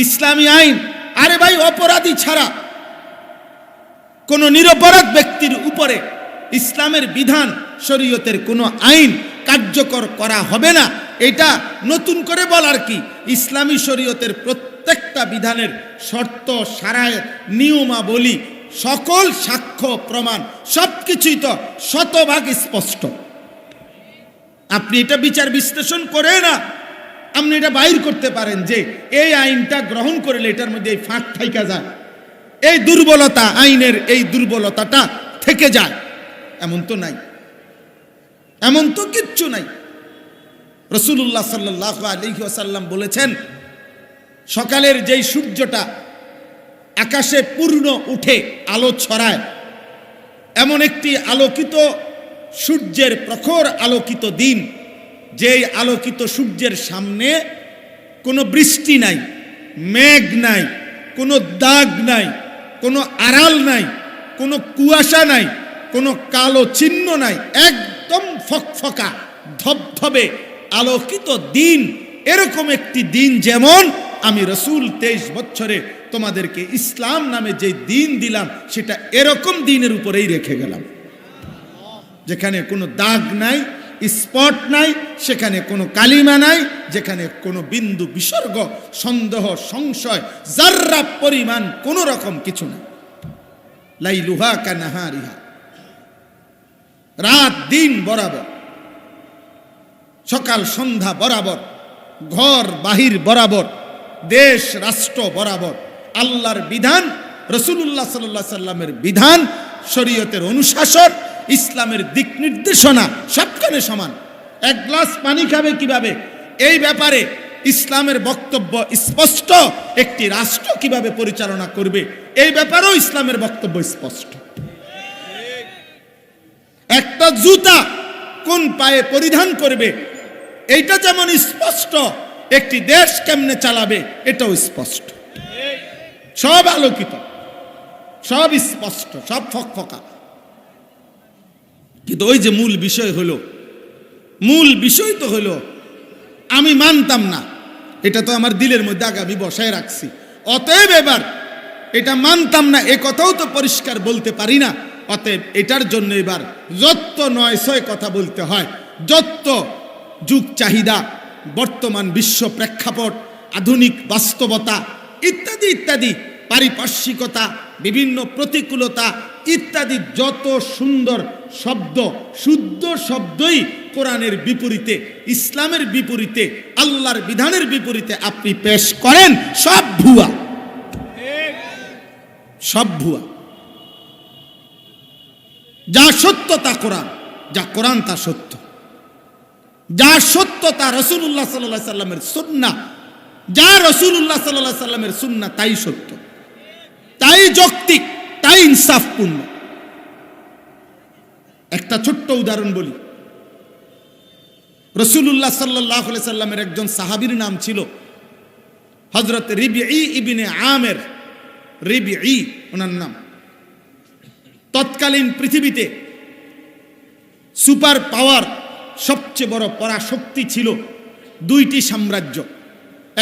ইসলামী আইন, আরে ভাই অপরাধী ছাড়া কোন নিরপরাধ ব্যক্তির উপরে ইসলামের বিধান, শরীয়তের কোনো আইন কার্যকর করা হবে না। এটা নতুন করে বলার কি? ইসলামী শরীয়তের প্রত্যেকটা বিধানের শর্ত, শারায়েত, নিয়মাবলী, সকল সাক্ষ্য প্রমাণ সবকিছুই তো শতভাগ স্পষ্ট। আপনি এটা বিচার বিশ্লেষণ করে না আপনি এটা বাইর করতে পারেন যে এই আইনটা গ্রহণ করলে এটার মধ্যে এই ফাঁক থাইকা যায়, এই দুর্বলতা, আইনের এই দুর্বলতাটা থেকে যায়, এমন তো নাই, এমন তো কিচ্ছু নাই। রাসূলুল্লাহ সাল্লাল্লাহু আলাইহি ওয়াসাল্লাম বলেছেন, সকালের যেই সূর্যটা আকাশে পূর্ণ উঠে আলো ছড়ায়, এমন একটি আলোকিত সূর্যের, প্রখর আলোকিত দিন, যেই আলোকিত সূর্যের সামনে কোনো বৃষ্টি নাই, মেঘ নাই, কোনো দাগ নাই, কোনো আড়াল নাই, কোনো কুয়াশা নাই, কোনো কালো চিহ্ন নাই, একদম ফকফকা ধবধবে আলোকিত দিন। এরকম একটি দিন যেমন আমি রাসূল 23 বছরে তোমাদেরকে ইসলাম নামে যে দিন দিলাম, সেটা এরকম দিনের উপরেই রেখে গেলাম, যেখানে কোনো দাগ নাই, স্পট নাই, সেখানে কোনো কালিমা নাই, যেখানে কোনো বিন্দু বিসর্গ, সন্দেহ, সংশয়, যার্রা পরিমাণ কোনো রকম কিছু নাই। লাইলুহা কানাহারিহা, রাত দিন বরাবর, সকাল সন্ধ্যা বরাবর, ঘর বাহির বরাবর, দেশ রাষ্ট্র বরাবর আল্লাহর বিধান, রাসূলুল্লাহ সাল্লাল্লাহু আলাইহি সাল্লামের বিধান, শরীয়তের অনুশাসন, ইসলামের দিক নির্দেশনা সবখানে সমান। এক গ্লাস পানি খাবে কিভাবে, এই ব্যাপারে ইসলামের বক্তব্য স্পষ্ট। একটি রাষ্ট্র কিভাবে পরিচালনা করবে, এই ব্যাপারেও ইসলামের বক্তব্য স্পষ্ট। একটা জুতা কোন পায়ে পরিধান করবে, এইটা যেমন স্পষ্ট, একটি দেশ কেমনে চালাবে এটাও স্পষ্ট। সব আলোকিত, সব স্পষ্ট, সব ফকফকা। কিন্তু ওই যে মূল বিষয় হলো, মূল বিষয় তো হলো আমি মানতাম না, এটা তো আমার দিলের মধ্যে আগামী বসায় রাখছি, অতএব এবার এটা মানতাম না, এ কথাও তো পরিষ্কার বলতে পারি না। অতএব এটার জন্য এবার যত 900 কথা বলতে হয়, যত যুগ চাহিদা, বর্তমান বিশ্ব প্রেক্ষাপট, আধুনিক বাস্তবতা ইত্যাদি ইত্যাদি, পারিপার্শ্বিকতা, বিভিন্ন প্রতিকূলতা ইত্যাদি যত সুন্দর শব্দ, শুদ্ধ শব্দই কোরআনের বিপরীতে, ইসলামের বিপরীতে, আল্লাহর বিধানের বিপরীতে আপনি পেশ করেন, সব ভুয়া, সব ভুয়া। যা সত্য তা কোরআন, যা কোরআন তা সত্য, যা সত্য তা রাসূলুল্লাহ সাল্লাল্লাহু আলাইহি সাল্লামের সুন্নাহ, যা রাসূলুল্লাহ সাল্লাল্লাহু আলাইহি সাল্লামের সুন্নাহ তাই সত্য, তাই যৌক্তিক, তাই ইনসাফপূর্ণ। একটা ছোট্ট উদাহরণ বলি। রাসূলুল্লাহ সাল্লাল্লাহু আলাইহি সাল্লামের একজন সাহাবীর নাম ছিল হযরত রিবঈ ইবনে আমের, রিবঈ ওনার নাম। তৎকালীন পৃথিবীতে সুপার পাওয়ার, সবচেয়ে বড় পরাশক্তি ছিল দুইটি সাম্রাজ্য।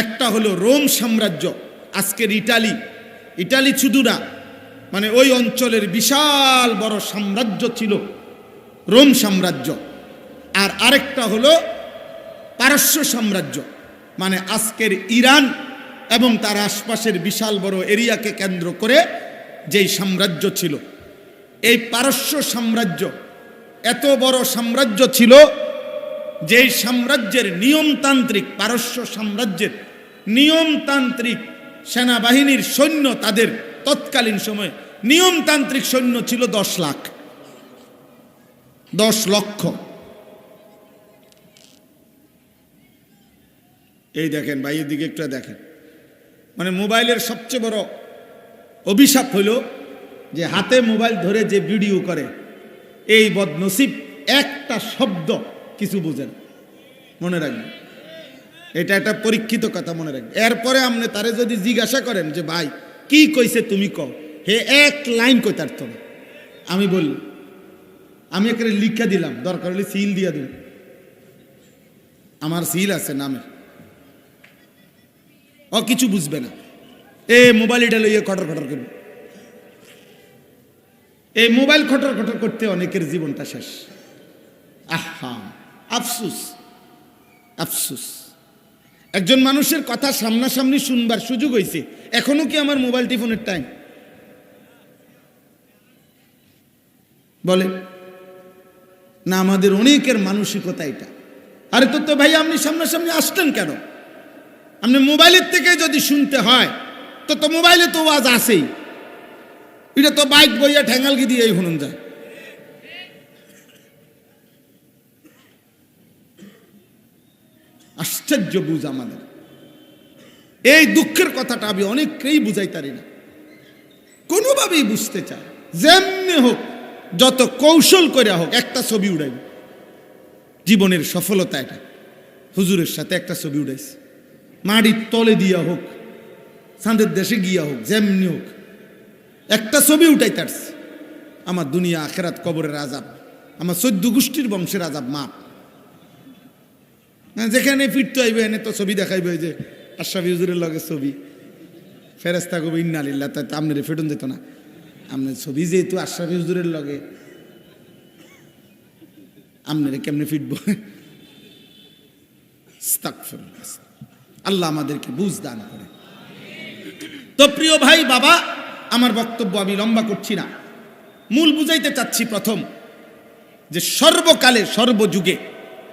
একটা হলো রোম সাম্রাজ্য, আজকের ইটালি, ইটালি শুধু না, মানে ওই অঞ্চলের বিশাল বড় সাম্রাজ্য ছিল রোম সাম্রাজ্য। আর আরেকটা হলো পারস্য সাম্রাজ্য, মানে আজকের ইরান এবং তার আশপাশের বিশাল বড় এরিয়াকে কেন্দ্র করে যেই সাম্রাজ্য ছিল। এই পারস্য সাম্রাজ্য এত বড় সাম্রাজ্য ছিল, যেই সাম্রাজ্যের নিয়মতান্ত্রিক, পারস্য সাম্রাজ্যের নিয়মতান্ত্রিক সেনাবাহিনীর সৈন্য, তাদের তৎকালীন সময়ে নিয়মতান্ত্রিক সৈন্য ছিল 10 লাখ, 10 লক্ষ। এই দেখেন ভাই, এদিকে একটু দেখেন, মানে মোবাইলের সবচেয়ে বড় অভিশাপ হলো যে হাতে মোবাইল ধরে যে ভিডিও করে, এই বদনসিব একটা শব্দ কিছু বুঝেন, মনে রাখবেন, এটা একটা পরীক্ষিত কথা, মনে রাখবেন। এরপরে আপনি তারে যদি জিজ্ঞাসা করেন যে ভাই কি কইছে তুমি কও, হে এক লাইন কই তার তো আমি বলল আমি এখানে লিখা দিলাম, দরকার হলে সিল দিয়া দিন, আমার সিল আছে নামে, ও কিছু বুঝবে না। এ মোবাইল এটা লইয়ে খটর খটর করবে, এই মোবাইল খটর খটর করতে অনেকের জীবনটা শেষ। আহা, আফসুস আফসুস। একজন মানুষের কথা সামনাসামনি শুনবার সুযোগ হয়েছে, এখনো কি আমার মোবাইল টিফোনের টাইম? বলে না, আমাদের অনেকের মানসিকতা এটা। আরে তো ভাই আপনি সামনাসামনি আসলেন কেন? আপনি মোবাইলের থেকে যদি শুনতে হয় তো মোবাইলে তো ওয়াজ আছেই, এটা তো বাইক বইয়া ঠ্যাঙ্গালগি দিয়ে শুনুন যায়। আশ্চর্য বুঝ আমাদের এই দুঃখের কথাটা আমি অনেককেই বুঝাই পারি না, কোনোভাবেই বুঝতে চায়। যেমনি হোক, যত কৌশল করে হোক একটা ছবি উড়াইব। জীবনের সফলতা এটা। হুজুরের সাথে একটা ছবি উড়াইছে, মাটির তলে দিয়া হোক, চাঁদের দেশে গিয়া হোক, যেমনি হোক একটা ছবি উঠাই তারছে। আমার দুনিয়া আখেরাত কবরের আজাব, আমার 14 গোষ্ঠীর বংশের আজাব মাপ। যেখানে ফিরতে হইবে এনে তো ছবি দেখাইবে, যে আশরাফি হুজুরের লগে ছবি, ফেরেস্তা কবি ইন্না লিল্লাহ, তাই তো আপনার ফেটন যেত না। আপনার ছবি যেহেতু আশরাফি হুজুরের লগে, আপনারে কেমনে ফিটব? আল্লাহ আমাদেরকে বুঝ দান করে। তো প্রিয় ভাই বাবা, আমার বক্তব্য আমি লম্বা করছি না, মূল বুঝাইতে চাচ্ছি প্রথম যে সর্বকালে সর্বযুগে,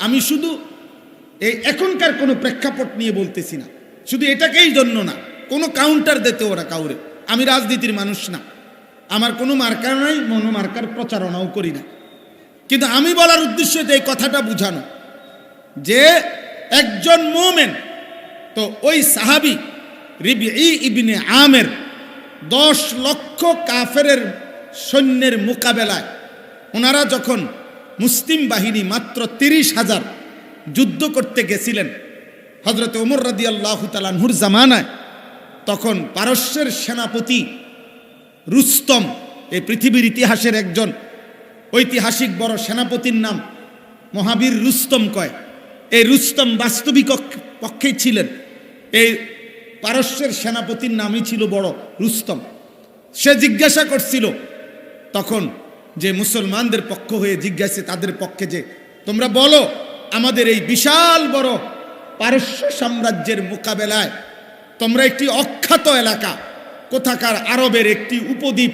আমি শুধু এই এখনকার কোনো প্রেক্ষাপট নিয়ে বলতেছি না, শুধু এটাকেই জন্য না, কোনো কাউন্টার দিতে ওরা কাউরে। আমি রাজনীতির মানুষ না, আমার কোনো মার্কা নাই, মনোমার্কার প্রচারণাও করি না, কিন্তু আমি বলার উদ্দেশ্য এই কথাটা বুঝানো যে একজন মুমিন, তো ওই সাহাবী রিবঈ ইবনে আমের 10 লক্ষ কাফেরের সৈন্যের মোকাবেলায় ওনারা যখন মুসলিম বাহিনী মাত্র 30,000 যুদ্ধ করতে গেছিলেন হযরত ওমর রাদিয়াল্লাহু তাআলা আনহুর জামানায়, তখন পারস্যের সেনাপতি রুস্তম, এই পৃথিবীর ইতিহাসের একজন ঐতিহাসিক বড় সেনাপতির নাম মহাবীর রুস্তম কয়। এই রুস্তম বাস্তবিক পক্ষেই ছিলেন, এই পারস্যের সেনাপতির নামই ছিল বড় রুস্তম। সে জিজ্ঞাসা করছিল তখন যে মুসলমানদের পক্ষ হয়ে জিজ্ঞাসা তাদের পক্ষে, যে তোমরা বলো আমাদের এই বিশাল বড় পারস্য সাম্রাজ্যের মোকাবেলায় তোমরা একটি অখ্যাত এলাকা, কোথাকার আরবের একটি উপদ্বীপ,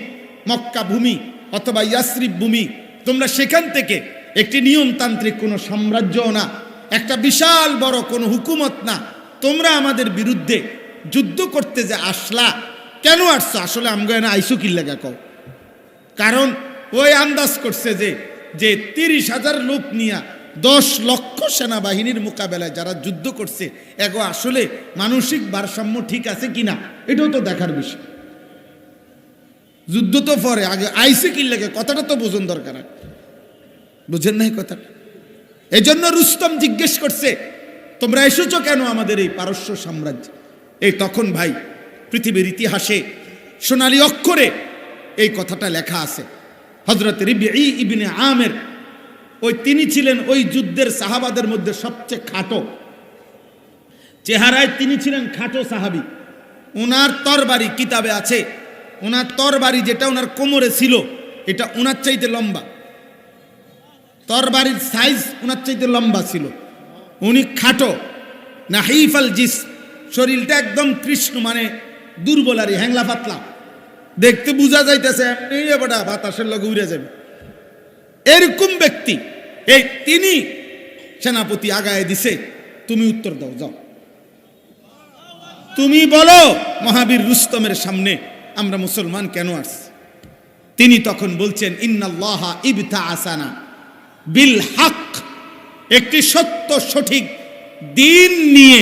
মক্কা ভূমি অথবা ইয়াসরিব ভূমি, তোমরা সেখান থেকে একটি নিয়মতান্ত্রিক কোনো সাম্রাজ্যও না, একটা বিশাল বড় কোনো হুকুমত না, তোমরা আমাদের বিরুদ্ধে যুদ্ধ করতে যে আসলা, কেন আসছো? আসলে আমগো এনে আইসু কি লাগা কও? কারণ ওই আন্দাজ করছে যে 30,000 লোক নিয়ে 10 লক্ষ সেনাবাহিনীর মোকাবেলায় যারা যুদ্ধ করছে, এগো আসলে মানসিক ভারসাম্য ঠিক আছে কিনা, এটাও তো দেখার বিষয়। যুদ্ধ তো পরে, আগে আইসে কি লাগে কথাটা তো বোঝন দরকার। বুঝেন নাই কথাটা? এই জন্য রুস্তম জিজ্ঞেস করছে তোমরা এসেছো কেন আমাদের এই পারস্য সাম্রাজ্য? এই তখন ভাই পৃথিবীর ইতিহাসে সোনালী অক্ষরে এই কথাটা লেখা আছে। হযরত রিবঈ ইবনে আমের, ওই তিনি ছিলেন ওই যুদ্ধের সাহাবাদের মধ্যে সবচেয়ে খাটো, চেহারায় তিনি ছিলেন খাটো সাহাবী। ওনার তরবারি, কিতাবে আছে ওনার তরবারি যেটা ওনার কোমরে ছিল, এটা ওনার চাইতে লম্বা, তরবারির সাইজ ওনার চাইতে লম্বা ছিল। উনি খাটো, নাহিফাল জিস, শরীরটা একদম কৃষ্ণ, মানে দুর্বল আর হ্যাংলা পাতলা, দেখতে বোঝা যাইতেছে এমনি বড়া বাতাসের লগে উড়ে যাবে এরকম ব্যক্তি। এই তিনি সেনাপতি আগায় দিছে, তুমি উত্তর দাও, যাও তুমি বলো মহাবীর রুস্তমের সামনে আমরা মুসলমান কেন আসছি? তিনি তখন বলছেন ইন্নাল্লাহা ইবতাআসানা বিল হক, একটি সত্য সঠিক দিন নিয়ে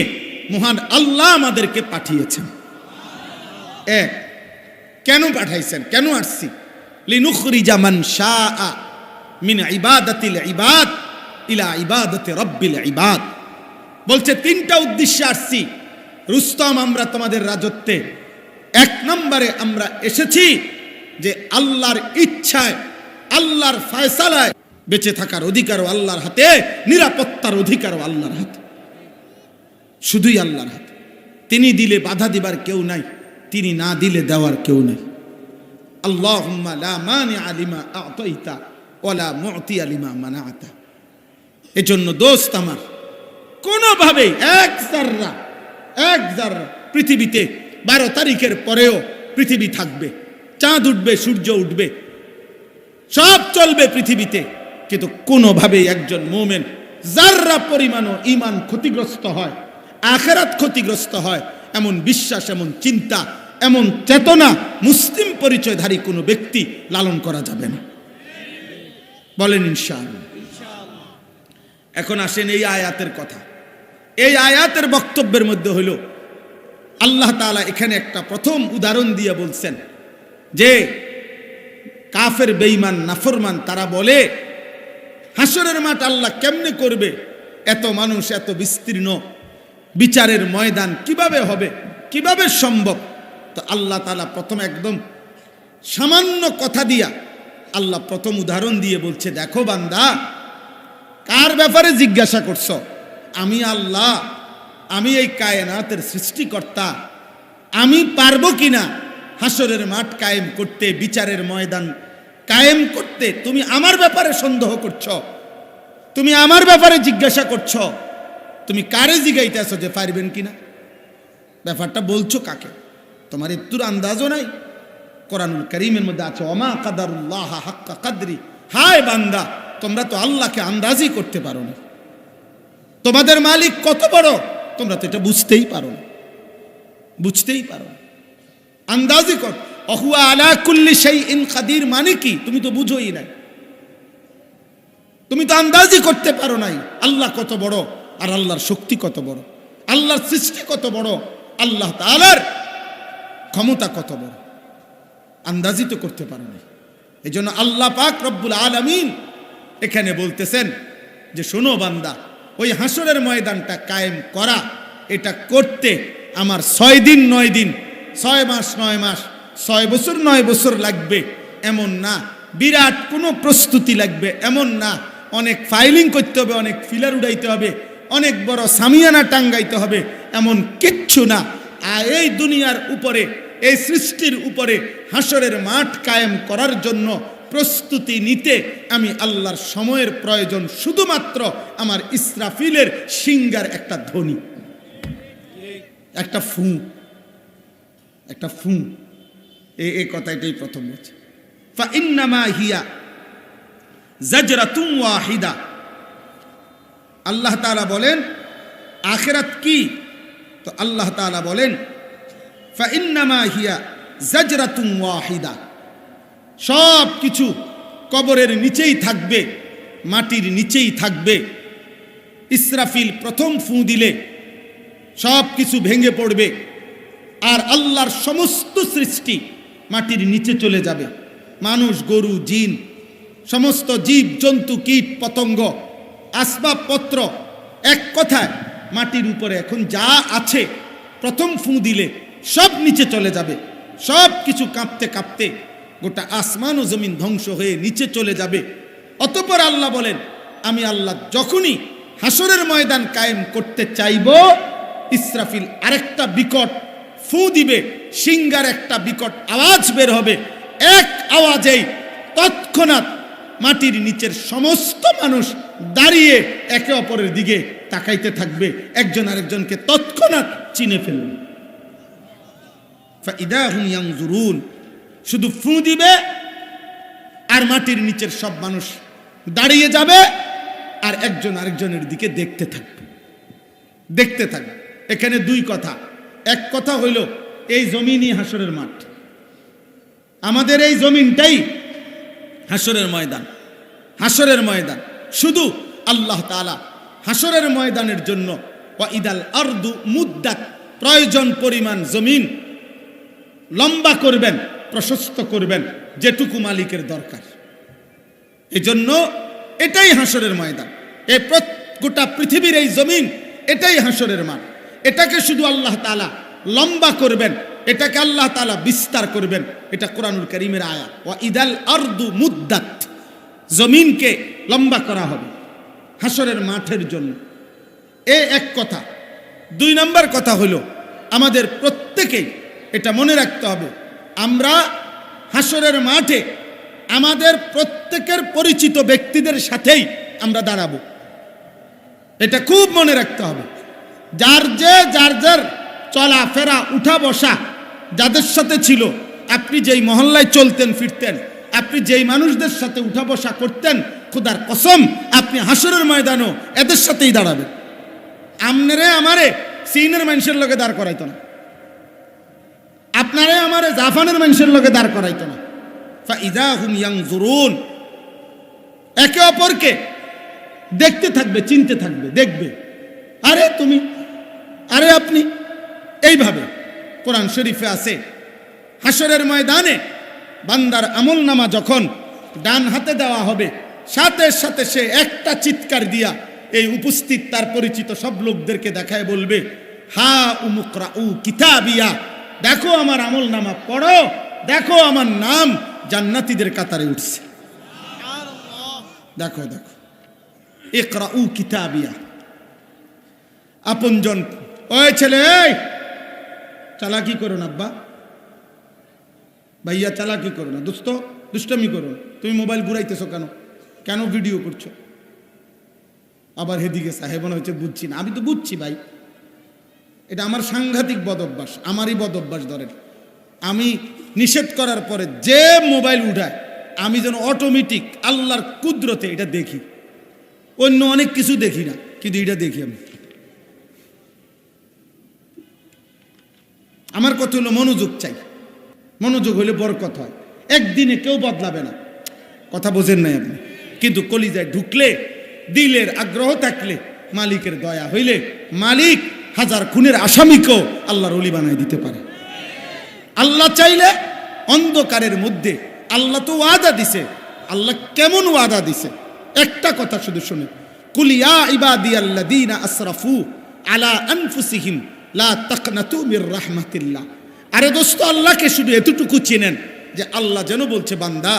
মহান আল্লাহ আমাদেরকে পাঠিয়েছেন। এক, কেন পাঠাইছেন, কেন আসছি? লিনুখরিজা মান শাআ মিন ইবাদাতিল ইবাদ ইলা ইবাদাতি রাব্বিল ইবাদ। বলছে 3টা উদ্দেশ্যে আসছি রুস্তম, আমরা তোমাদের রাজত্বে 1 নম্বরে আমরা এসেছি যে আল্লাহর ইচ্ছায়, আল্লাহর ফয়সালায় বেঁচে থাকার অধিকারও আল্লাহর হাতে, নিরাপত্তার অধিকারও আল্লাহর হাতে, শুধুই আল্লাহর হাতে। তিনি দিলে বাধা দিবার কেউ নাই, তিনি না দিলে দেওয়ার কেউ নাই। আল্লাহুম্মা লা মানিআ লিমা আ'তাইতা ওয়া লা মু'তিয়া লিমা মানা'তা। এজন্য দোস্ত আমার, কোনোভাবেই এক জাররা পৃথিবীতে 12 তারিখের পরেও পৃথিবী থাকবে, চাঁদ উঠবে, সূর্য উঠবে, সব চলবে পৃথিবীতে, কিন্তু কোনোভাবেই একজন মুমিন জাররা পরিমাণও ঈমান ক্ষতিগ্রস্ত হয়, আখিরাত ক্ষতিগ্রস্ত হয়, এমন বিশ্বাস, এমন চিন্তা, এমন চেতনা মুসলিম পরিচয়ধারী কোনো ব্যক্তি লালন করা যাবে না। বলেন ইনশাআল্লাহ। এখন আসেন এই আয়াতের কথা। এই আয়াতের বক্তব্যের মধ্যে হইল আল্লাহ তাআলা এখানে একটা প্রথম উদাহরণ দিয়ে বলছেন যে কাফের, বেঈমান, নাফরমান তারা বলে হাসরের মাঠ আল্লাহ কেমনে করবে, এত মানুষ, এত বিস্তীর্ণ বিচারের ময়দান কিভাবে হবে, কিভাবে সম্ভব? তো আল্লাহ তাআলা প্রথম একদম সামান্য কথা দিয়া আল্লাহ প্রথম উদাহরণ দিয়ে বলছে, দেখো বান্দা, কার ব্যাপারে জিজ্ঞাসা করছো? আমি আল্লাহ, আমি এই কায়নাতের সৃষ্টিকর্তা, আমি পারবো কিনা হাসরের মাঠ কায়েম করতে, বিচারের ময়দান কায়েম করতে? তুমি আমার ব্যাপারে সন্দেহ করছো, তুমি আমার ব্যাপারে জিজ্ঞাসা করছো। তুমি কারে জিগাইতেছো যে পারবেন কিনা? ব্যাপারটা বলছো কাকে? তোমার একটুর আন্দাজও নাই। কোরআনুল কারীমের মধ্যে আছে, ওমা কাদারুল্লাহ হাক্কা কাদরি। হায় বান্দা, তোমরা তো আল্লাহকে আন্দাজই করতে পারো না। তোমাদের মালিক কত বড় তোমরা তো এটা বুঝতেই পারো না, বুঝতেই পারো না। আন্দাজি কর, অহুয়া আলা কুল্লি শাইইন কাদির মানে কি? তুমি তো বুঝোই নাই, তুমি তো আন্দাজি করতে পারো নাই আল্লাহ কত বড়, আর আল্লাহর শক্তি কত বড়, আল্লাহর সৃষ্টি কত বড়, আল্লাহ তাআলার ক্ষমতা কত বড়, আন্দাজি তো করতে পারো নাই। এই জন্য আল্লাহ পাক রব্বুল আলামিন এখানে বলতেছেন যে শোনো বান্দা, ওই হাসরের ময়দানটা কায়েম করা, এটা করতে আমার 6 দিন 9 দিন, 6 মাস 9 মাস, 6 বছর 9 বছর লাগবে এমন না। বিরাট কোনো প্রস্তুতি লাগবে এমন না। অনেক ফাইলিং করতে হবে, অনেক ফিলার উড়াইতে হবে, অনেক বড় সামিয়ানা টাঙ্গাইতে হবে, এমন কিচ্ছু না। আর এই দুনিয়ার উপরে, এই সৃষ্টির উপরে হাসরের মাঠ কায়েম করার জন্য প্রস্তুতি নিতে আমি আল্লাহর সময়ের প্রয়োজন শুধুমাত্র আমার ইসরাফিলের সিঙ্গার একটা ধ্বনি, একটা ফু, একটা ফু। এই কথাটাই প্রথম বলছে, ফা ইন্নামা হিয়া জাজরাতুন ওয়াহিদা। আল্লাহ তাআলা বলেন আখিরাত কি? তো আল্লাহ তাআলা বলেন ফা ইন্নামা হিয়া জাজরাতুন ওয়াহিদা। সব কিছু কবরের নিচেই থাকবে, মাটির নিচেই থাকবে। ইসরাফিল প্রথম ফু দিলে সব কিছু ভেঙে পড়বে, আর আল্লাহর সমস্ত সৃষ্টি মাটির নিচে চলে যাবে। মানুষ, গরু, জিন, সমস্ত জীব জন্তু, কীট পতঙ্গ, আসবাবপত্র, এক কথায় মাটির উপরে এখন যা আছে প্রথম ফু দিলে সব নিচে চলে যাবে। সব কিছু কাঁপতে কাঁপতে গোটা আসমান ও জমিন ধ্বংস হয়ে নিচে চলে যাবে। অতঃপর আল্লাহ বলেন, আমি আল্লাহ যখনই হাসরের ময়দান কায়েম করতে চাইব, ইসরাফিল আরেকটা বিকট ফু দিবে, সিঙ্গার একটা বিকট আওয়াজ বের হবে। এক আওয়াজেই তৎক্ষণাৎ মাটির নিচের সমস্ত মানুষ দাঁড়িয়ে একে অপরের দিকে তাকাইতে থাকবে, একজন আরেকজনকে তৎক্ষণাৎ চিনে ফেলবে। ফাইদা হুম ইয়ানজুরুন, শুধু ফু দিবে আর মাটির নিচের সব মানুষ দাঁড়িয়ে যাবে আর একজন আরেকজনের দিকে দেখতে থাকবে, দেখতে থাকবে। এখানে দুই কথা। এক কথা হইল এই জমিনই হাসরের মাঠ, আমাদের এই জমিনটাই হাসরের ময়দান। হাসরের ময়দান শুধু আল্লাহ তাআলা হাসরের ময়দানের জন্য ওয়াইদাল আরদু মুদ্দাত, প্রয়োজন পরিমাণ জমিন লম্বা করবেন, প্রশস্ত করবেন, যেটুকু মালিকের দরকার। এজন্য এটাই হাসরের ময়দান। এই গোটা পৃথিবীর এই জমিন এটাই হাসরের মাঠ। এটাকে শুধু আল্লাহ তাআলা লম্বা করবেন, এটাকে আল্লাহ তাআলা বিস্তার করবেন। এটা কোরআনুল কারীমের আয়াত। ওয়া ইদাল আরদু মুদ্দাত, জমিনকে লম্বা করা হবে হাসরের মাঠের জন্য। এক কথা। 2 নম্বর কথা হলো, আমাদের প্রত্যেকেই এটা মনে রাখতে হবে, আমরা হাসরের মাঠে আমাদের প্রত্যেকের পরিচিত ব্যক্তিদের সাথেই আমরা দাঁড়াবো। এটা খুব মনে রাখতে হবে। যার যার চলাফেরা উঠা বসা যাদের সাথে ছিল, আপনি যেই মহল্লায় চলতেন ফিরতেন, আপনি যেই মানুষদের সাথে উঠা বসা করতেন, খোদার কসম আপনি হাসরের ময়দানও এদের সাথেই দাঁড়াবেন। আমনেরে আমারে সিনের মানুষের লগে দাঁড় করাইতো না, আপনারে আমারে জাফানের মানুষের লগে দাঁড় করাইতো না। ফাইদা হুম ইয়ানজুরুন, একে অপরকে দেখতে থাকবে, চিনতে থাকবে, দেখবে, আরে তুমি, আরে আপনি। এইভাবে কোরআন শরীফে আছে, হাসরের ময়দানে বান্দার আমল নামা যখন ডান হাতে দেওয়া হবে, সাথে সাথে সে একটা চিৎকার দিয়া এই উপস্থিত তার পরিচিত সব লোকদেরকে দেখায় বলবে, হা উমুকরাউ কিতাবিয়া, দেখো আমার আমল নামা পড়ো, দেখো আমার নাম জান্নাতীদের কাতারে উঠছে। দেখো দেখো, ইকরাউ কিতাবিয়া। আপনজন, ওই ছেলে, এই চালাকি করো না আব্বা, ভাইয়া চালাকি করো না, দোস্ত দুষ্টামি করো না, তুমি মোবাইল ঘুরাইতেছো কেন, কেন ভিডিও করছো? আবার হেদিকে সাহেব মনে হচ্ছে বুঝছি না। আমি তো বুঝছি ভাই, এটা আমার সাংঘাতিক বদ অভ্যাস, আমারই বদ অভ্যাস। ধরেন আমি নিষেধ করার পরে যে মোবাইল উঠায়, আমি যেন অটোমেটিক আল্লাহর কুদরতে এটা দেখি, অন্য অনেক কিছু দেখি না, কিন্তু এটা দেখি আমি। আমার কথা হলো মনোযোগ চাই, মনোযোগ হলে বরকত হয়। একদিনে কেউ বদলাবে না, কথা বোঝেন নাই আপনি। কিন্তু কলিজায় ঢুকলে, দিলের আগ্রহ থাকলে, মালিকের দয়া হইলে, মালিক হাজার খুনের আসামিকেও আল্লাহর ওলি বানায় দিতে পারে। আল্লাহ চাইলে অন্ধকারের মধ্যে, আল্লাহ তো ওয়াদা দিছে। আল্লাহ কেমন ওয়াদা দিছে? একটা কথা শুধু শুনে, কুল ইয়া ইবাদিয়াল্লাযীনা আসরাফু আলা আনফুসিহিম লা তাকনাতু মির রাহমাতিল্লাহ। আরে দোস্ত, আল্লাহকে শুধু এতটুকু চিনেন যে আল্লাহ যেন বলছে, বান্দা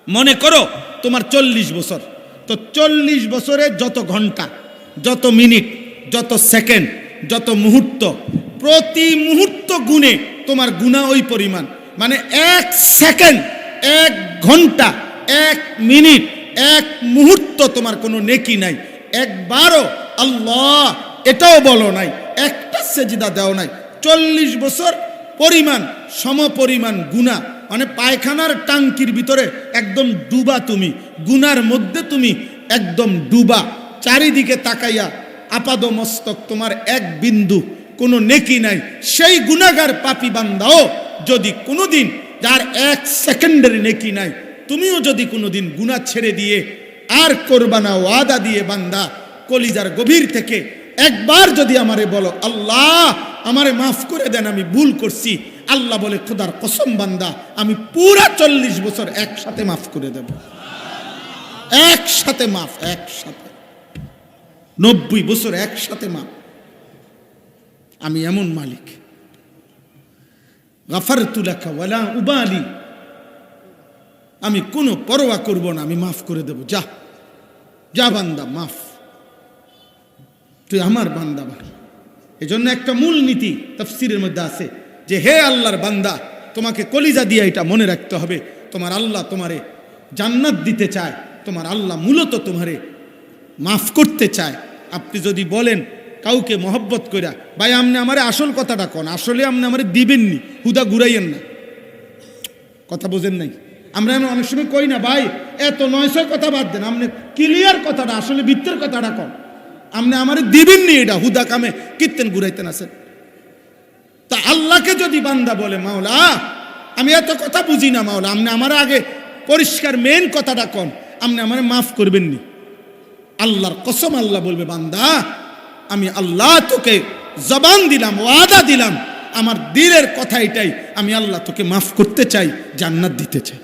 মনে করো তোমার 40 বছর, তো 40 বছরে যত ঘন্টা, যত মিনিট, যত সেকেন্ড, যত মুহূর্ত, প্রতি মুহূর্ত গুণে তোমার গুনাহ ওই পরিমাণ। মানে 1 সেকেন্ড, 1 ঘন্টা, 1 মিনিট, 1 মুহূর্ত তোমার কোনো নেকি নাই। একবারও আল্লাহ এটাও বলো নাই, একটা সেজদা দাও নাই। 40 বছর পরিমাণ সমপরিমাণ গুনাহ, মানে পায়খানার টাঙ্কির ভিতরে একদম ডুবা তুমি, গুনার মধ্যে তুমি একদম ডুবা, চারিদিকে তাকাইয়া আপাদ মস্তক, তোমার এক বিন্দু কোনো নেকি নাই। সেই গুনাহগার পাপী বান্দাও যদি কোনোদিন, যার 1 সেকেন্ডের নেকি নাই, তুমিও যদি কোনোদিন গুনাহ ছেড়ে দিয়ে আর করবা না, ওয়াদা দিয়ে বান্দা কলিজার গভীর থেকে একবার যদি আমারে বলো, আল্লাহ আমারে মাফ করে দেন, আমি ভুল করছি, আল্লাহ বলে, খোদার কসম বান্দা, আমি পুরা 40 বছর একসাথে মাফ করে দেব। একসাথে মাফ, একসাথে 90 বছর একসাথে মাফ। আমি এমন মালিক, গাফারতু লাকা ওয়ালা উবালি, আমি কোনো পরোয়া করব না, আমি মাফ করে দেব। যা যা বান্দা, মাফ, তুই আমার বান্দা। এজন্য একটা মূল নীতি তাফসীরের মধ্যে আছে যে, হে আল্লাহর বান্দা, তোমাকে কলিজা দিয়ে এটা মনে রাখতে হবে, তোমার আল্লাহ তোমারে জান্নাত দিতে চায়, তোমার আল্লাহ মূলত তোমারে মাফ করতে চায়। আপনি যদি বলেন কাউকে মহব্বত কইরা, ভাই আপনি আমারে আসল কথাটা কন, আসলে আপনি আমারে দিবেননি, হুদা ঘুরাইয়েন না, কথা বোঝেন নাই। আমরা অনেক সময় কই না, ভাই এত 900 কথা বাদ দেন, আপনি ক্লিয়ার কথাটা, আসলে ভিতরের কথাটা কন, আপনি আমারে দিবেননি, এটা হুদা কামে কীর্তেন ঘুরাইতেন আছেন। তা আল্লাহকে যদি বান্দা বলে, মাওলা আমি এত কথা বুঝি না, মাওলা আপনি আমার আগে পরিষ্কার মেন কথাটা কন, আপনি আমারে মাফ করবেননি, আল্লাহর কসম আল্লাহ বলবে, বান্দা আমি আল্লাহ তোকে জবান দিলাম, ওয়াদা দিলাম, আমার দিলের কথা এটাই, আমি আল্লাহ তোকে মাফ করতে চাই, জান্নাত দিতে চাই।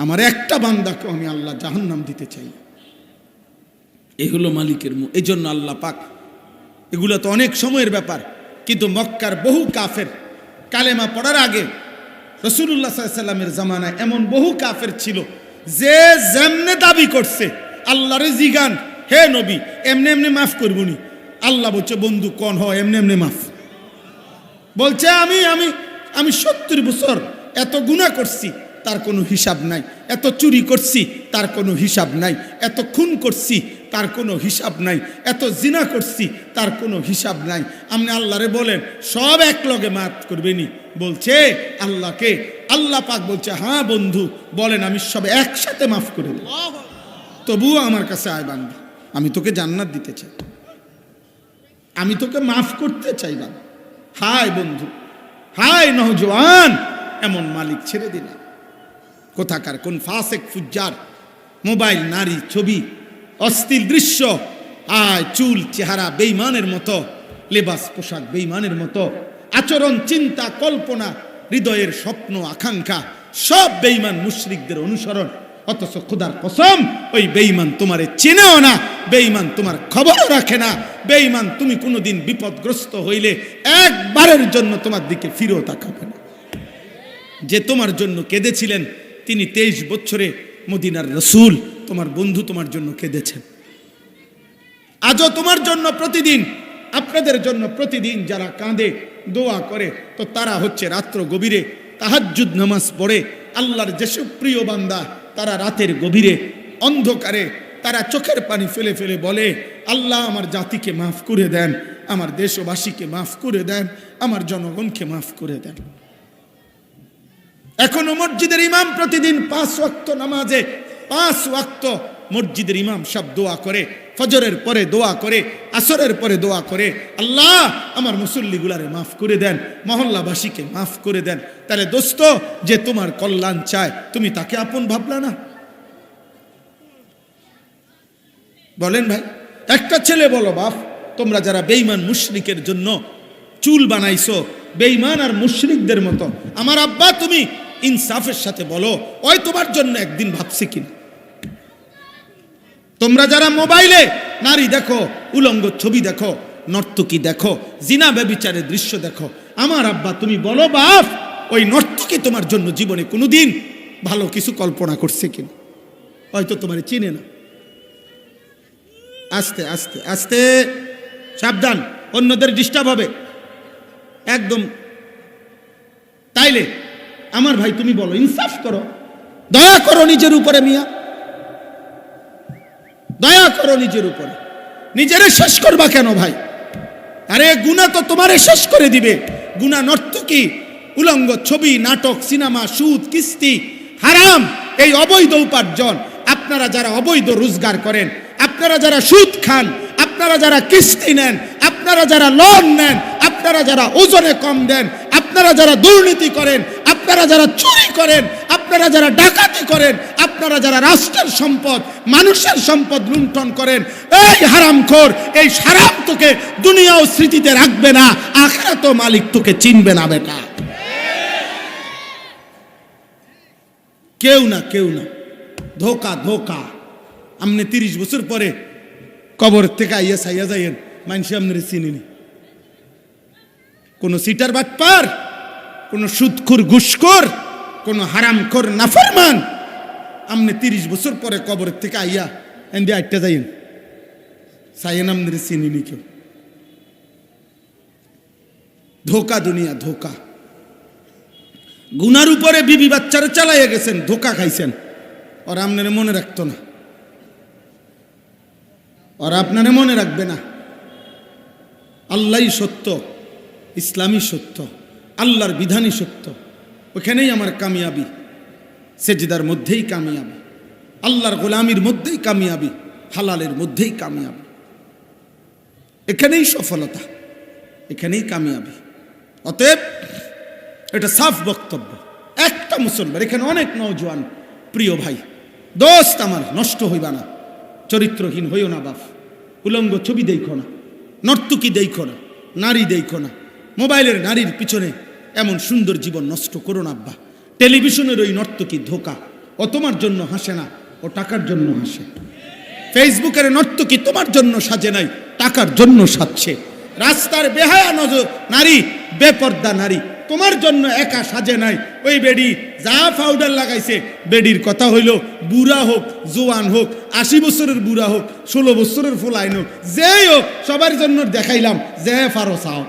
আমার একটা বান্দাকে আমি আল্লাহ জাহান্নাম দিতে চাই। এই হলো মালিকের মুখ। এই জন্য আল্লাহ পাক, এগুলো তো অনেক সময়ের ব্যাপার, কিন্তু মক্কার বহু কাফের কালেমা পড়ার আগে রাসূলুল্লাহ সাল্লাল্লাহু আলাইহি ওয়াসাল্লামের জামানায় এমন বহু কাফের ছিল যে যেমনে দাবি করছে আল্লাহরে জিগান, হে নবী এমনি এমনি মাফ করবনি। আল্লাহ বলছে বন্ধু কোন হয় এমনি এমনি মাফ। বলছে আমি আমি আমি 70 বছর এত গুনাহ করছি তার কোনো হিসাব নাই, এত চুরি করছি তার কোনো হিসাব নাই, এত খুন করছি তার কোনো হিসাব নাই, এত জিনা করছি তার কোনো হিসাব নাই। আপনি আল্লাহরে বলেন সব এক লগে মাফ করবেনি। বলছে আল্লাহকে, আল্লাহ পাক বলছে হ্যাঁ বন্ধু বলেন আমি সব একসাথে মাফ করে দেব। তবুও আমার কাছে আয় বান্দা, আমি তোকে জান্নাত দিতে চাই, আমি তোকে মাফ করতে চাই বান্দা। হায় বন্ধু, হায় নওজোয়ান, এমন মালিক ছেড়ে দিলাম। কোথাকার কোন ফাসেক ফুজ্জার মোবাইল, নারী, ছবি, অশ্লীল দৃশ্য, আয় চুল চেহারা বেঈমানের মতো, লেবাস পোশাক বেঈমানের মতো, আচরণ চিন্তা কল্পনা হৃদয়ের স্বপ্ন আকাঙ্ক্ষা সব বেঈমান মুশরিকদের অনুসরণ। অথচ খোদার কসম ওই বেঈমান তোমারে চেনেও না, বেঈমান তোমার খবরও রাখে না, বেঈমান তুমি কোনোদিন বিপদগ্রস্ত হইলে একবারের জন্য তোমার দিকে ফিরেও তাকাবে না। যে তোমার জন্য কেঁদেছিলেন তিনি 23 বছরে মদিনার রাসূল তোমার বন্ধু তোমার জন্য কেঁদেছেন। আজও তোমার জন্য প্রতিদিন, আপনাদের জন্য প্রতিদিন যারা কাঁদে দোয়া করে তো তারা হচ্ছে রাত্র গভীরে তাহাজ্জুদ নামাজ পড়ে। আল্লাহর যেসব প্রিয় বান্দা তারা রাতের গভীরে অন্ধকারে তারা চোখের পানি ফেলে ফেলে বলে আল্লাহ আমার জাতিকে মাফ করে দেন, আমার দেশবাসীকে মাফ করে দেন, আমার জনগণকে মাফ করে দেন। এখনো মসজিদের ইমাম প্রতিদিন 5 ওয়াক্ত নামাজে 5 ওয়াক্ত মসজিদের ইমাম সব দোয়া করে, ফজরের পরে দোয়া করে, আসরের পরে দোয়া করে আল্লাহ আমার মুসল্লিগুলারে মাফ করে দেন, মহল্লাবাসীকে মাফ করে দেন। তাহলে দোস্ত যে তোমার কল্যাণ চায় তুমি তাকে আপন ভাবলা না? বলেন ভাই, একটা ছেলে বলো বাপ তোমরা যারা বেঈমান মুশরিকের জন্য চুল বানাইছো বেঈমান আর মুশরিকদের মতো, আমার আব্বা তুমি ইনসাফের সাথে বলো ওই তোমার জন্য একদিন ভাবছে কিনা? তোমরা যারা মোবাইলে নারী দেখো, উলঙ্গ ছবি দেখো, নর্তকী দেখো, জিনা ব্যভিচারের দৃশ্য দেখো, আমার আব্বা তুমি বলো বাপ ওই নর্তকী তোমার জন্য জীবনে কোনোদিন ভালো কিছু কল্পনা করছে কিনা? হয়তো তোমার চিনে না। আস্তে আস্তে আস্তে সাবধান, অন্যদের ডিস্টার্ব হবে একদম। তাইলে আমার ভাই তুমি বলো ইনসাফ করো, দয়া করো নিজের উপরে মিয়া, দয়া করো নিজের উপরে। নিজেরে শেষ করবা কেন ভাই? আরে গুনাহ তো তোমারে শেষ করে দিবে। গুনাহ নর্তকী, উলঙ্গ ছবি, নাটক, সিনেমা, সুদ, কিস্তি, হারাম, এই অবৈধ উপার্জন। আপনারা যারা অবৈধ রোজগার করেন, আপনারা যারা সুদ খান, আপনারা যারা কিস্তি নেন, আপনারা যারা লোন নেন, আপনারা যারা ওজনে কম দেন, আপনারা যারা দুর্নীতি করেন, আপনারা যারা চুরি করেন, আপনারা যারা ডাকাতি করেন, আপনারা যারা রাষ্ট্রের সম্পদ মানুষের সম্পদ লুণ্ঠন করেন, এই হারামখোর, এই হারাম তোকে দুনিয়াও স্মৃতিতে রাখবে না, আখিরাতেও মালিক তোকে চিনবে না বেটা। কেউ না, কেউ না, ধোকা ধোকা। আপনি 30 বছর পরে কবর থেকে আইয়া সাইয়া যাইয়েন, মানুষ আপনার চিনিনি। কোন সিটার বাটপার, কোন সুদখোর ঘুষখোর, কোন হারামখোর নাফরমান আপনি 30 বছর পরে কবরের থেকে আইয়া এন্দি আটটা যাইয়েন, সাইয়েন আপনার চিনিনি কেউ। ধোকা দুনিয়া, ধোকা। গুনার উপরে বিবি বাচ্চারা চালাইয়া গেছেন, ধোকা খাইছেন, ওরা আপনার মনে রাখতো না, ওরা আপনারে মনে রাখবে না। আল্লাহই সত্য, ইসলামই সত্য, আল্লাহর বিধানই সত্য। ওখানেই আমার কামিয়াবি, সেজদার মধ্যেই কামিয়াবি, আল্লাহর গোলামির মধ্যেই কামিয়াবি, হালালের মধ্যেই কামিয়াবি। এখানেই সফলতা, এখানেই কামিয়াবি। অতএব এটা সাফ বক্তব্য। একটা মুসলমান, এখানে অনেক নওজোয়ান প্রিয় ভাই দোস্ত আমার, নষ্ট হইবা না, চরিত্রহীন হইও না বাপ। উলঙ্গ ছবি দেখো না, নর্তকী দেখো না, নারী দেখো না, মোবাইলের নারীর পিছনে এমন সুন্দর জীবন নষ্ট করো না আব্বা। টেলিভিশনের ওই নর্তকী ধোকা, ও তোমার জন্য হাসে না, ও টাকার জন্য হাসে। ফেসবুকের নর্তকী তোমার জন্য সাজে নাই, টাকার জন্য সাজছে। রাস্তার বেহায়া নজর নারী, বেপর্দা নারী তোমার জন্য একা সাজে নাই। ওই বেডি যা পাউডার লাগাইছে, বেডির কথা হইল বুড়া হোক, জোয়ান হোক, 80 বছরের বুড়া হোক, 16 বছরের ফুলাইন হোক, যেই হোক, সবার জন্য দেখাইলাম যে ফারো চাও।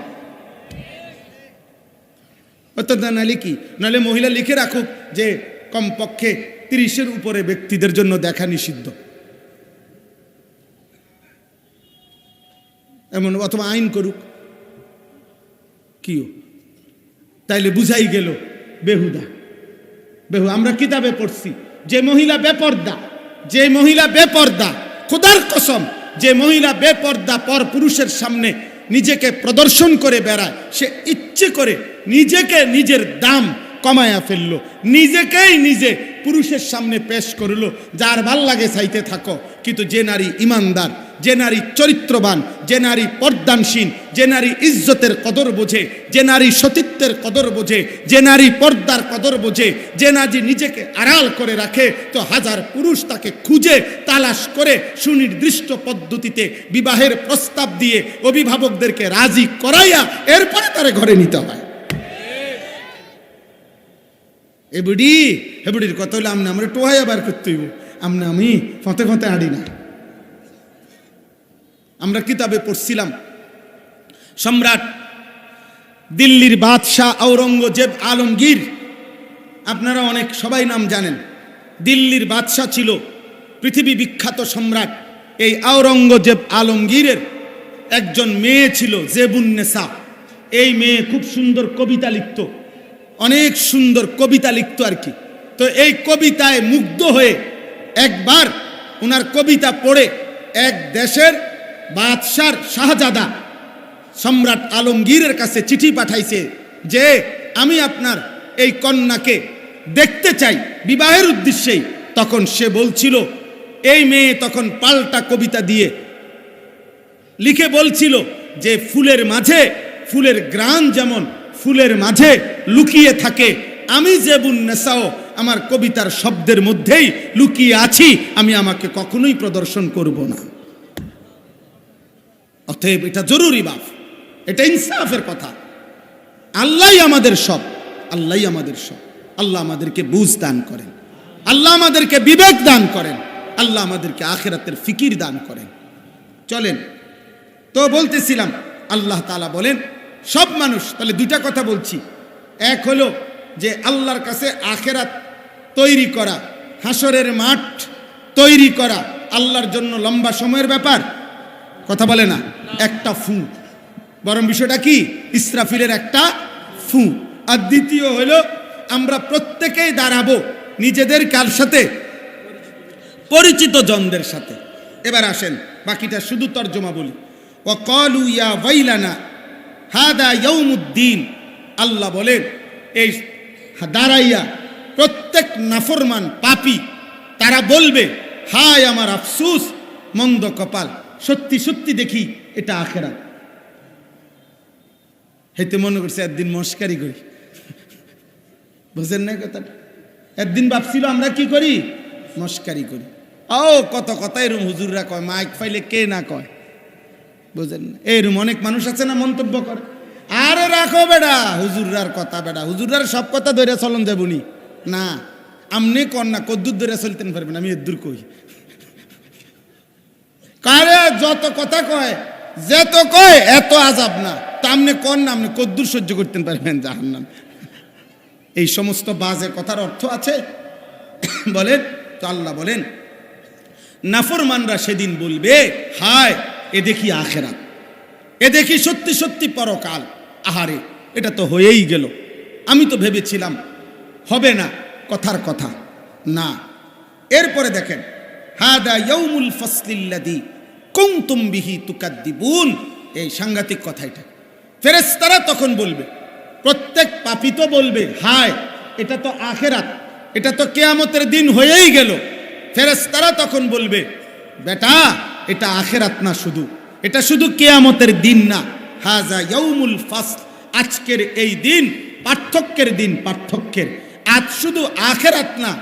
নাহলে কি, নাহলে মহিলা লিখে রাখুক যে কমপক্ষে 30-এর উপরে ব্যক্তিদের জন্য দেখা নিষিদ্ধ, এমন, অথবা আইন করুক, কিও, তাইলে বুঝাই গেল বেহুদা। আমরা কিতাবে পড়ছি যে মহিলা বেপর্দা, যে মহিলা বেপর্দা, খোদার কসম, যে মহিলা বেপর্দা পর পুরুষের সামনে নিজেকে প্রদর্শন করে বেড়ায়, সে ইচ্ছে করে নিজেকে নিজের দাম কমায়া ফেললো, নিজেকেই নিজে পুরুষের সামনে পেশ করলো। যার ভাল লাগে চাইতে থাকো, কিন্তু যে নারী ইমানদার, যে নারী চরিত্রবান, যে নারী পর্দানসীন, যে নারী ইজ্জতের কদর বোঝে, যে নারী সতীত্বের কদর বোঝে, যে নারী পর্দার কদর বোঝে, যে নারী নিজেকে আড়াল করে রাখে, তো হাজার পুরুষ তাকে খুঁজে তালাশ করে সুনির্দিষ্ট পদ্ধতিতে বিবাহের প্রস্তাব দিয়ে অভিভাবকদেরকে রাজি করাইয়া এরপরে তারে ঘরে নিতে হয়। এবুডির কথা হইলে আমনে আমরা টোহাইয়া বার করতে হইব, আমনে আমি ফতে ফতে আড়ি না। আমরা কিতাবে পড়ছিলাম সম্রাট দিল্লির বাদশাহ আওরঙ্গজেব আলমগীর, আপনারা অনেক সবাই নাম জানেন। দিল্লির বাদশাহ ছিল পৃথিবী বিখ্যাত সম্রাট। এই আওরঙ্গজেব আলমগীরের একজন মেয়ে ছিল জেবুন্নেসা। এই মেয়ে খুব সুন্দর কবিতা লিখত, অনেক সুন্দর কবিতা লিখত আর কি। তো এই কবিতায় মুগ্ধ হয়ে একবার ওনার কবিতা পড়ে এক দেশের বাদশার শাহজাদা সম্রাট আলমগীরের কাছে চিঠি পাঠাইছে যে আমি আপনার এই কন্যাকে দেখতে চাই বিবাহের উদ্দেশ্যেই। তখন সে বলছিল, এই মেয়ে তখন পাল্টা কবিতা দিয়ে লিখে বলছিল যে ফুলের মাঝে ফুলের গ্রাণ যেমন ফুলের মাঝে লুকিয়ে থাকে, আমি জেবুন্নেসাও আমার কবিতার শব্দের মধ্যেই লুকিয়ে আছি, আমি আমাকে কখনোই প্রদর্শন করব না। অতএব এটা জরুরি বাপ, এটা ইনসাফের কথা। আল্লাহই আমাদের সব, আল্লাহই আমাদের সব। আল্লাহ আমাদেরকে বুঝ দান করেন, আল্লাহ আমাদেরকে বিবেক দান করেন, আল্লাহ আমাদেরকে আখিরাতের ফিকির দান করেন। চলেন তো বলতেছিলাম, আল্লাহ তাআলা বলেন সব মানুষ, তাহলে দুইটা কথা বলছি। এক হলো যে আল্লাহর কাছে আখিরাত তৈরি করা, হাসরের মাঠ তৈরি করা আল্লাহর জন্য লম্বা সময়ের ব্যাপার, কথা বলে না, একটা ফু। বরং বিষয়টা কি, ইসরাফিলের একটা ফু। আর দ্বিতীয় হলো আমরা প্রত্যেকেই দাঁড়াবো নিজেদের কার সাথে, পরিচিত জনদের সাথে। এবার আসেন বাকিটা শুধু তর্জমা বলি। ওয়াকালু ইয়া ওয়াইলানা হাদা ইয়াউমুদ্দিন, আল্লাহ বলেন এই দাঁড়াইয়া প্রত্যেক নাফরমান পাপী তারা বলবে, হায় আমার আফসুস, মন্দ কপাল, সত্যি সত্যি দেখি এটা আখিরাত। হেতে মনে করছে একদিন মস্কারি করি, বুঝেন না কথাটা? একদিন ভাবছিল আমরা কি করি, মস্কারি করি। ও কত কথা এরম হুজুররা কয়, মাইক ফাইলে কে না কয়, বুঝেন না? এরম অনেক মানুষ আছে না মন্তব্য করে, আরে রাখো বেড়া হুজুররার কথা, বেড়া হুজুররার সব কথা ধরে চলন যাবনি না, আমনে কন না কদ্দুর ধরে চলতেন পারবেন, আমি এদ্দুর কই। কারে যত কথা কয়, যেত কয় এত আজাব না, তা আমনে কন না, আপনি কদ্দুর সহ্য করতেন পারবেন জাহান্নাম। এই সমস্ত বাজে কথার অর্থ আছে বলেন তো? আল্লাহ বলেন নাফরমানরা সেদিন বলবে, হায় এ দেখি আখিরাত, এ দেখি সত্যি সত্যি পরকাল। আহারে এটা তো হয়েই গেল, আমি তো ভেবেছিলাম হবে না, কথার কথা না। এরপরে দেখেন, হাদা ইয়াউমুল ফাসলিল্লাযী কুনতুম বিহি তুকাদ্দিবুন, এই সাংঘাতিক কথা। এটা ফেরেশতারা তখন বলবে, প্রত্যেক পাপী তো বলবে, হায় এটা তো আখিরাত, এটা তো কিয়ামতের দিন হয়েই গেল। ফেরেশতারা তখন বলবে, বেটা এটা আখিরাত না, শুধু এটা শুধু কিয়ামতের দিন না, হাজা ইয়াউমুল ফাসল, আজকের এই দিন পার্থক্যের দিন, পার্থক্যের। আজ শুধু আখিরাত না,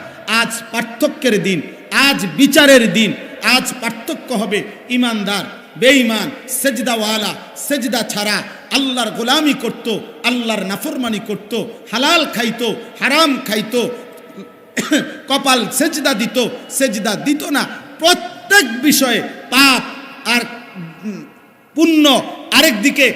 আজ পার্থক্যের দিন, আজ বিচারের দিন, আজ পার্থক্য হবে ইমানদার বেঈমান সেজদাওয়ালা সেজদা ছাড়া আল্লাহর গোলামি করত, আল্লাহর নাফরমানি করত, হালাল খাইতো, হারাম খাইতো, কপাল সেজদা দিত, সেজদা দিত না, প্রত্যেক বিষয়ে পাপ আর পুণ্য, আরেকদিকে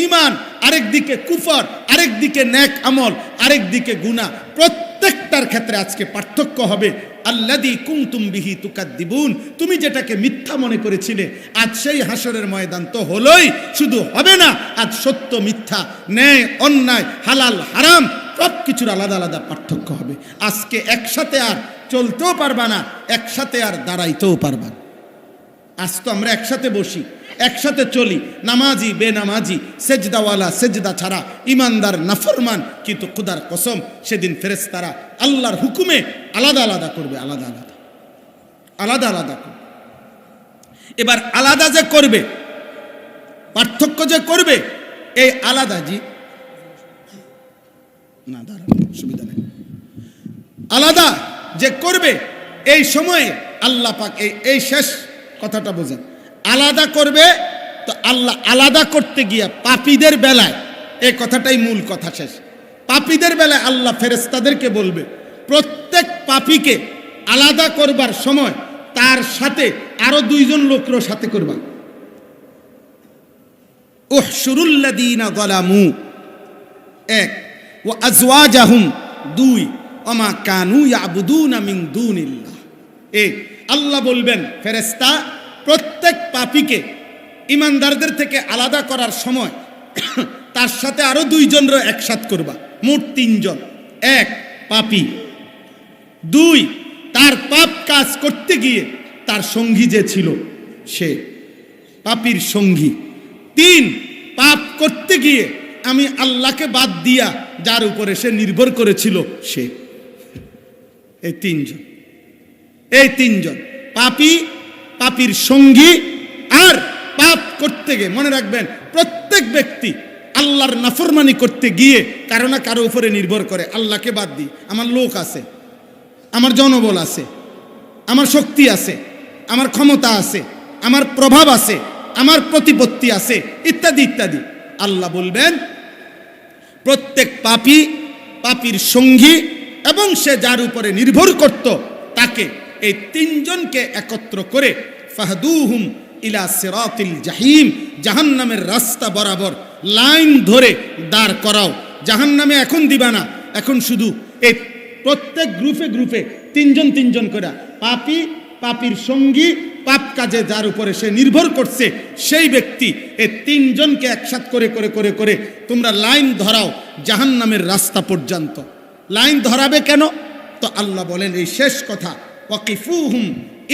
ঈমান, আরেকদিকে কুফর, আরেকদিকে নেক আমল, আরেকদিকে গুনাহ, প্রত্যেকটার ক্ষেত্রে আজকে পার্থক্য হবে। আল্লাযী কুনতুম বিহি তুকাদ্দিবুন, তুমি যেটাকে মিথ্যা মনে করেছিলে, আজ সেই হাসরের ময়দান তো হলোই, শুধু হবে না, আজ সত্য মিথ্যা, ন্যায় অন্যায়, হালাল হারাম সব কিছুর আলাদা আলাদা পার্থক্য হবে। আজকে একসাথে আর চলতেও পারবা না, একসাথে আর দাঁড়াইতেও পারবা না। আজ তো আমরা একসাথে বসি, একসাথে চলি, নামাজি বেনামাজি, সেজদাওয়ালা সেজদা ছাড়া, ইমানদার নাফরমান, কিন্তু খুদার কসম সেদিন ফেরেশতারা আল্লাহর হুকুমে আলাদা আলাদা করবে, আলাদা আলাদা আলাদা আলাদা করবে। এবার আলাদা যে করবে, পার্থক্য যে করবে, এই আলাদা জি না দাঁড়ান সুবিধা নেই, আলাদা যে করবে এই সময়ে আল্লাহ পাক এই শেষ কথাটা বোঝেন, আলাদা করবে তো আল্লাহ আলাদা করতে গিয়া পাপীদের বেলায়, এই কথাটাই মূল কথা শেষ, পাপীদের বেলায় আল্লাহ ফেরেশতাদেরকে বলবে প্রত্যেক পাপীকে আলাদা করবার সময় তার সাথে আরো দুইজন লোকেরও সাথে করবা। উহশুরুল্লাযীনা যালামু এক, ওয়া আজওয়াজাহুম দুই, ওমা কানু ইয়াবুদুনা মিন দুনিল্লাহ। এই আল্লাহ বলবেন ফেরেশতা প্রত্যেক পাপীকে ইমানদারদের থেকে আলাদা করার সময় তার সাথে আরো দুইজনের একসাথ করবা, মোট তিনজন। এক পাপী, দুই তার পাপ কাজ করতে গিয়ে তার সঙ্গী যে ছিল সে পাপীর সঙ্গী, তিন পাপ করতে গিয়ে আমি আল্লাহকে বাদ দিয়া যার উপরে সে নির্ভর করেছিল সে। এই তিনজন, এই তিনজন পাপী, পাপীর সঙ্গী আর পাপ করতে গিয়ে। মনে রাখবেন প্রত্যেক ব্যক্তি আল্লাহর নাফরমানি করতে গিয়ে কারো না কারো উপরে নির্ভর করে, আল্লাহকে বাদ দিই, আমার লোক আছে, আমার জনবল আছে, আমার শক্তি আছে, আমার ক্ষমতা আছে, আমার প্রভাব আছে, আমার প্রতিপত্তি আছে, ইত্যাদি ইত্যাদি। আল্লাহ বলবেন প্রত্যেক পাপী, পাপীর সঙ্গী এবং সে যার উপরে নির্ভর করত তাকে, এই তিনজনকে একত্র করে ফাহদুহুম ইলা সিরাতিল জাহিম, জাহান্নামের রাস্তা বরাবর লাইন ধরে দাঁড় করাও। জাহান্নামে এখন দিবা না, এখন শুধু এই প্রত্যেক গ্রুপে গ্রুপে তিনজন তিনজন করে পাপী, পাপীর সঙ্গী, পাপ কাজে যার উপরে সে নির্ভর করছে সেই ব্যক্তি, এই তিনজনকে একসাথ করে করে করে করে তোমরা লাইন ধরাও জাহান্নামের রাস্তা পর্যন্ত। লাইন ধরাবে কেন? তো আল্লাহ বলেন এই শেষ কথা, ওয়াকিফুহুম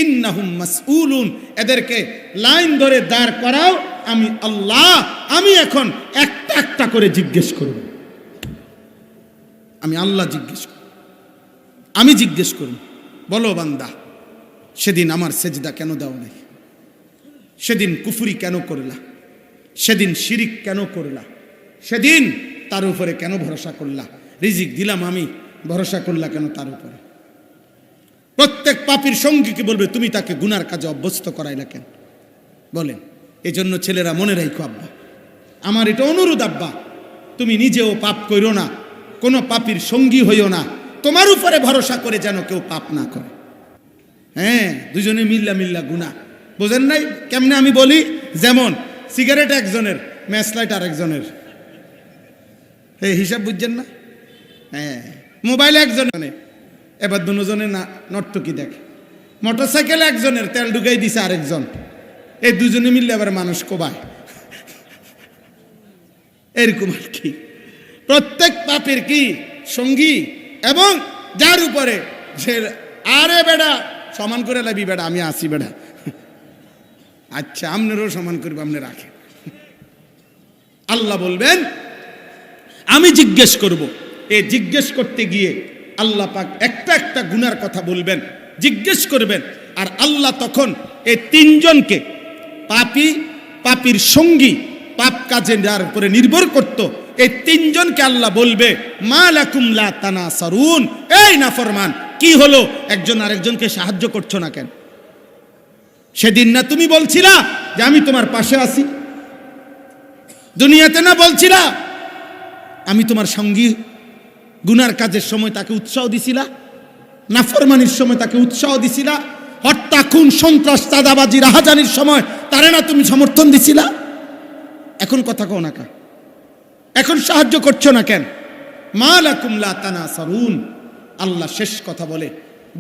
ইন্নাহুম মাসউলুন, এদেরকে লাইন ধরে দাঁড় করাও, আমি আল্লাহ, আমি এখন একটা একটা করে জিজ্ঞেস করব। আমি আল্লাহ জিজ্ঞেস করব, আমি জিজ্ঞেস করব, বলো বান্দা সেদিন আমার সেজদা কেন দাও নাই? সেদিন কুফরি কেন করলা? সেদিন শিরিক কেন করলা? সেদিন তার উপরে কেন ভরসা করলা? রিজিক দিলাম আমি, ভরসা করলা কেন তার উপরে? প্রত্যেক পাপীর সঙ্গীকে বলবে তুমি তাকে গুনার কাজে অভ্যস্ত করাইলা কেন? বলেন। এই জন্য ছেলেরা মনে রাখো আব্বা, আমার এটা অনুরোধ আব্বা, তুমি নিজেও পাপ করো না, কোনো পাপীর সঙ্গী হইও না, তোমার উপরে ভরসা করে যেন কেউ পাপ না করে। হ্যাঁ, দুজনে মিল্লা মিল্লা গুনাহ, বোঝেন নাই কেমনে আমি বলি? যেমন সিগারেট একজনের, ম্যাচ লাইট আরেকজনের, এই হিসাব বুঝছেন না? হ্যাঁ, মোবাইল একজনের, এবার দুজনে না নর্তকী দেখে। মোটরসাইকেল একজনের, তেল ঢুকাই দিছে আরেকজন, এই দুজনে মিললে আবার মানুষ কোবায়, এরকম আর কি। প্রত্যেক পাপের কি সঙ্গী, এবং যার উপরে সে, আরে বেড়া সমান করে লাবি বেড়া, আমি আসি বেড়া, আচ্ছা আপনারও সমান করবো, আপনি রাখে। আল্লাহ বলবেন আমি জিজ্ঞেস করব। এই জিজ্ঞেস করতে গিয়ে আল্লাহ পাক একটা একটা গুনার কথা বলবেন, জিজ্ঞেস করবেন। আর আল্লাহ তখন এই তিনজনকে, পাপী, পাপীর সঙ্গী, পাপ কাজে যার উপরে নির্ভর করত, এই তিনজনকে আল্লাহ বলবে মা লাকুম লা তানাসারুন, এই নাফরমান কি হলো, একজন আরেকজনকে সাহায্য করছো না কেন? সেদিন না তুমি বলছিলা যে আমি তোমার পাশে আছি? দুনিয়াতে না বলছিলা আমি তোমার সঙ্গী? গুনার কাজের সময় তাকে উৎসাহ দিছিলা, নাফরমানির সময় তাকে উৎসাহ দিছিলা, হত্যা, খুন, সন্ত্রাস, চাঁদাবাজি, রাহাজানির সময় তারে না তুমি সমর্থন দিছিলা? এখন কথা কও না কা? এখন সাহায্য করছো না কেন? মা লাকুম লা তানাসারুন। আল্লাহ শেষ কথা বলে,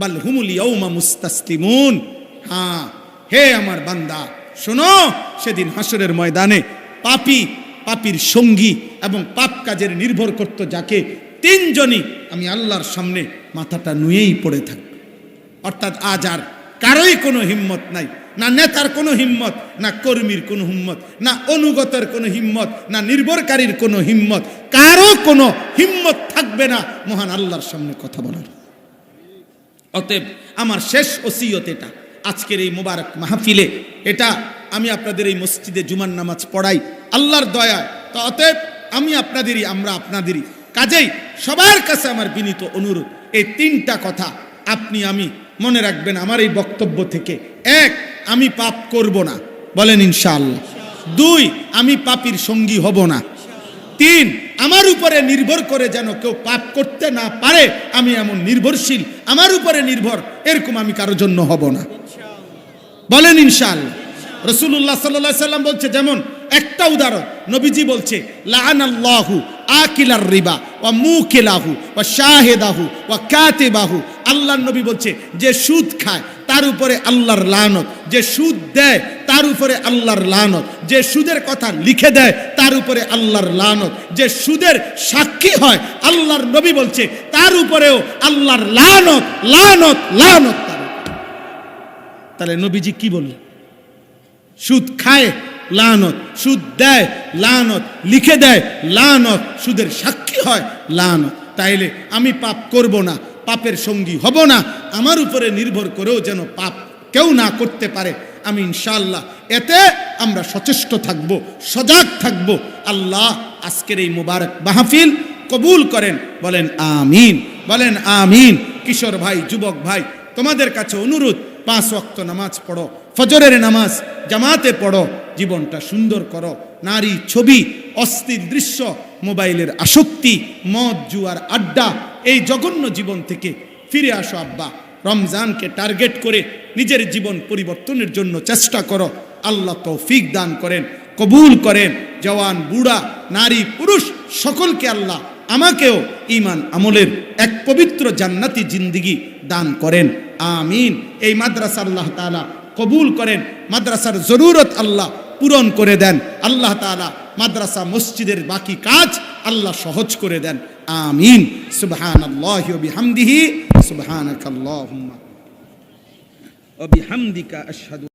বাল হুমুল ইয়াউমা মুস্তাসলিমুন। হ্যাঁ, হে আমার বান্দা শোনো, সেদিন হাসরের ময়দানে পাপীর সঙ্গী এবং পাপ কাজের নির্ভর করত যাকে, তিনজনই আমি আল্লাহর সামনে মাথাটা নুয়েই পড়ে থাকবে। অর্থাৎ আজ আর কারোই কোনো হিম্মত নাই, না নেতার কোনো হিম্মত, না কর্মীর কোনো হিম্মত, না অনুগতের কোনো হিম্মত, না নির্ভরকারীর কোনো হিম্মত, কারো কোনো হিম্মত থাকবে না মহান আল্লাহর সামনে কথা বলার। অতএব আমার শেষ ওসিয়ত এটা, আজকের এই মোবারক মাহফিলে এটা আমি আপনাদের এই মসজিদে জুমার নামাজ পড়াই আল্লাহর দয়া। তো অতএব আমরা আপনাদেরই কাজেই সবার কাছে আমার বিনীত অনুরোধ, এই তিনটা কথা আপনি আমি মনে রাখবেন আমার এই বক্তব্য থেকে। এক, আমি পাপ করব না, বলেন ইনশাআল্লাহ। দুই, আমি পাপীর সঙ্গী হব না। তিন, আমার উপরে নির্ভর করে যেন কেউ পাপ করতে না পারে, আমি এমন নির্ভরশীল, আমার উপরে নির্ভর এরকম আমি কারোর জন্য হব না, বলেন ইনশাআল্লাহ। রাসূলুল্লাহ সাল্লাল্লাহু আলাইহি সাল্লাম বলছে, যেমন একটা উদাহরণ, নবীজি বলছে লাআনাল্লাহু আকিলার রিবা ওয়া মুকিলাহু ওয়া শাহিদাহু ওয়া কাতিবাহু। আল্লাহর নবী বলছে, যে সুদ খায় তার উপরে আল্লাহর লানত, যে সুদ দেয় তার উপরে আল্লাহর লানত, যে সুদের কথা লিখে দেয় তার উপরে আল্লাহর লানত, যে সুদের সাক্ষী হয় আল্লাহর নবী বলছে তার উপরেও আল্লাহর লানত লানত লানত। তাহলে নবীজি কি বললেন? সুদ খায় লানত, সুদ দেয় লানত, লিখে দেয় লানত, সুদের সাক্ষী হয় লানত। তাইলে আমি পাপ করব না, পাপের সঙ্গী হব না, আমার উপরে নির্ভর করেও যেন পাপ কেউ না করতে পারে, আমি ইনশাআল্লাহ এতে আমরা সচেষ্ট থাকব, সজাগ থাকব। আল্লাহ আজকের এই মুবারক মাহফিল কবুল করেন, বলেন আমিন, বলেন আমিন। কিশোর ভাই, যুবক ভাই, তোমাদের কাছে অনুরোধ, 5 ওয়াক্ত নামাজ পড়ো, ফজরের নামাজ জামাতে পড়ো, জীবনটা সুন্দর করো। নারী, ছবি, অস্থির দৃশ্য, মোবাইলের আসক্তি, মদ, জুয়ার আড্ডা, এই জঘন্য জীবন থেকে ফিরে আসো আব্বা। রমজানকে টার্গেট করে নিজের জীবন পরিবর্তনের জন্য চেষ্টা করো। আল্লাহ তৌফিক দান করেন, কবুল করেন। জওয়ান, বুড়া, নারী, পুরুষ সকলকে আল্লাহ আমাকেও ঈমান আমলের এক পবিত্র জান্নাতি জিন্দেগি দান করেন, আমিন। এই মাদ্রাসা আল্লাহ তাআলা কবুল করেন, মাদ্রাসার জরুরত আল্লাহ পূরণ করে দেন। আল্লাহ তাআলা মাদ্রাসা মসজিদের বাকি কাজ আল্লাহ সহজ করে দেন, আমিন। সুবহানাল্লাহি ওয়া বিহামদিহি, সুবহানাকাল্লাহুম্মা ওয়া বিহামদিকা আশহাদু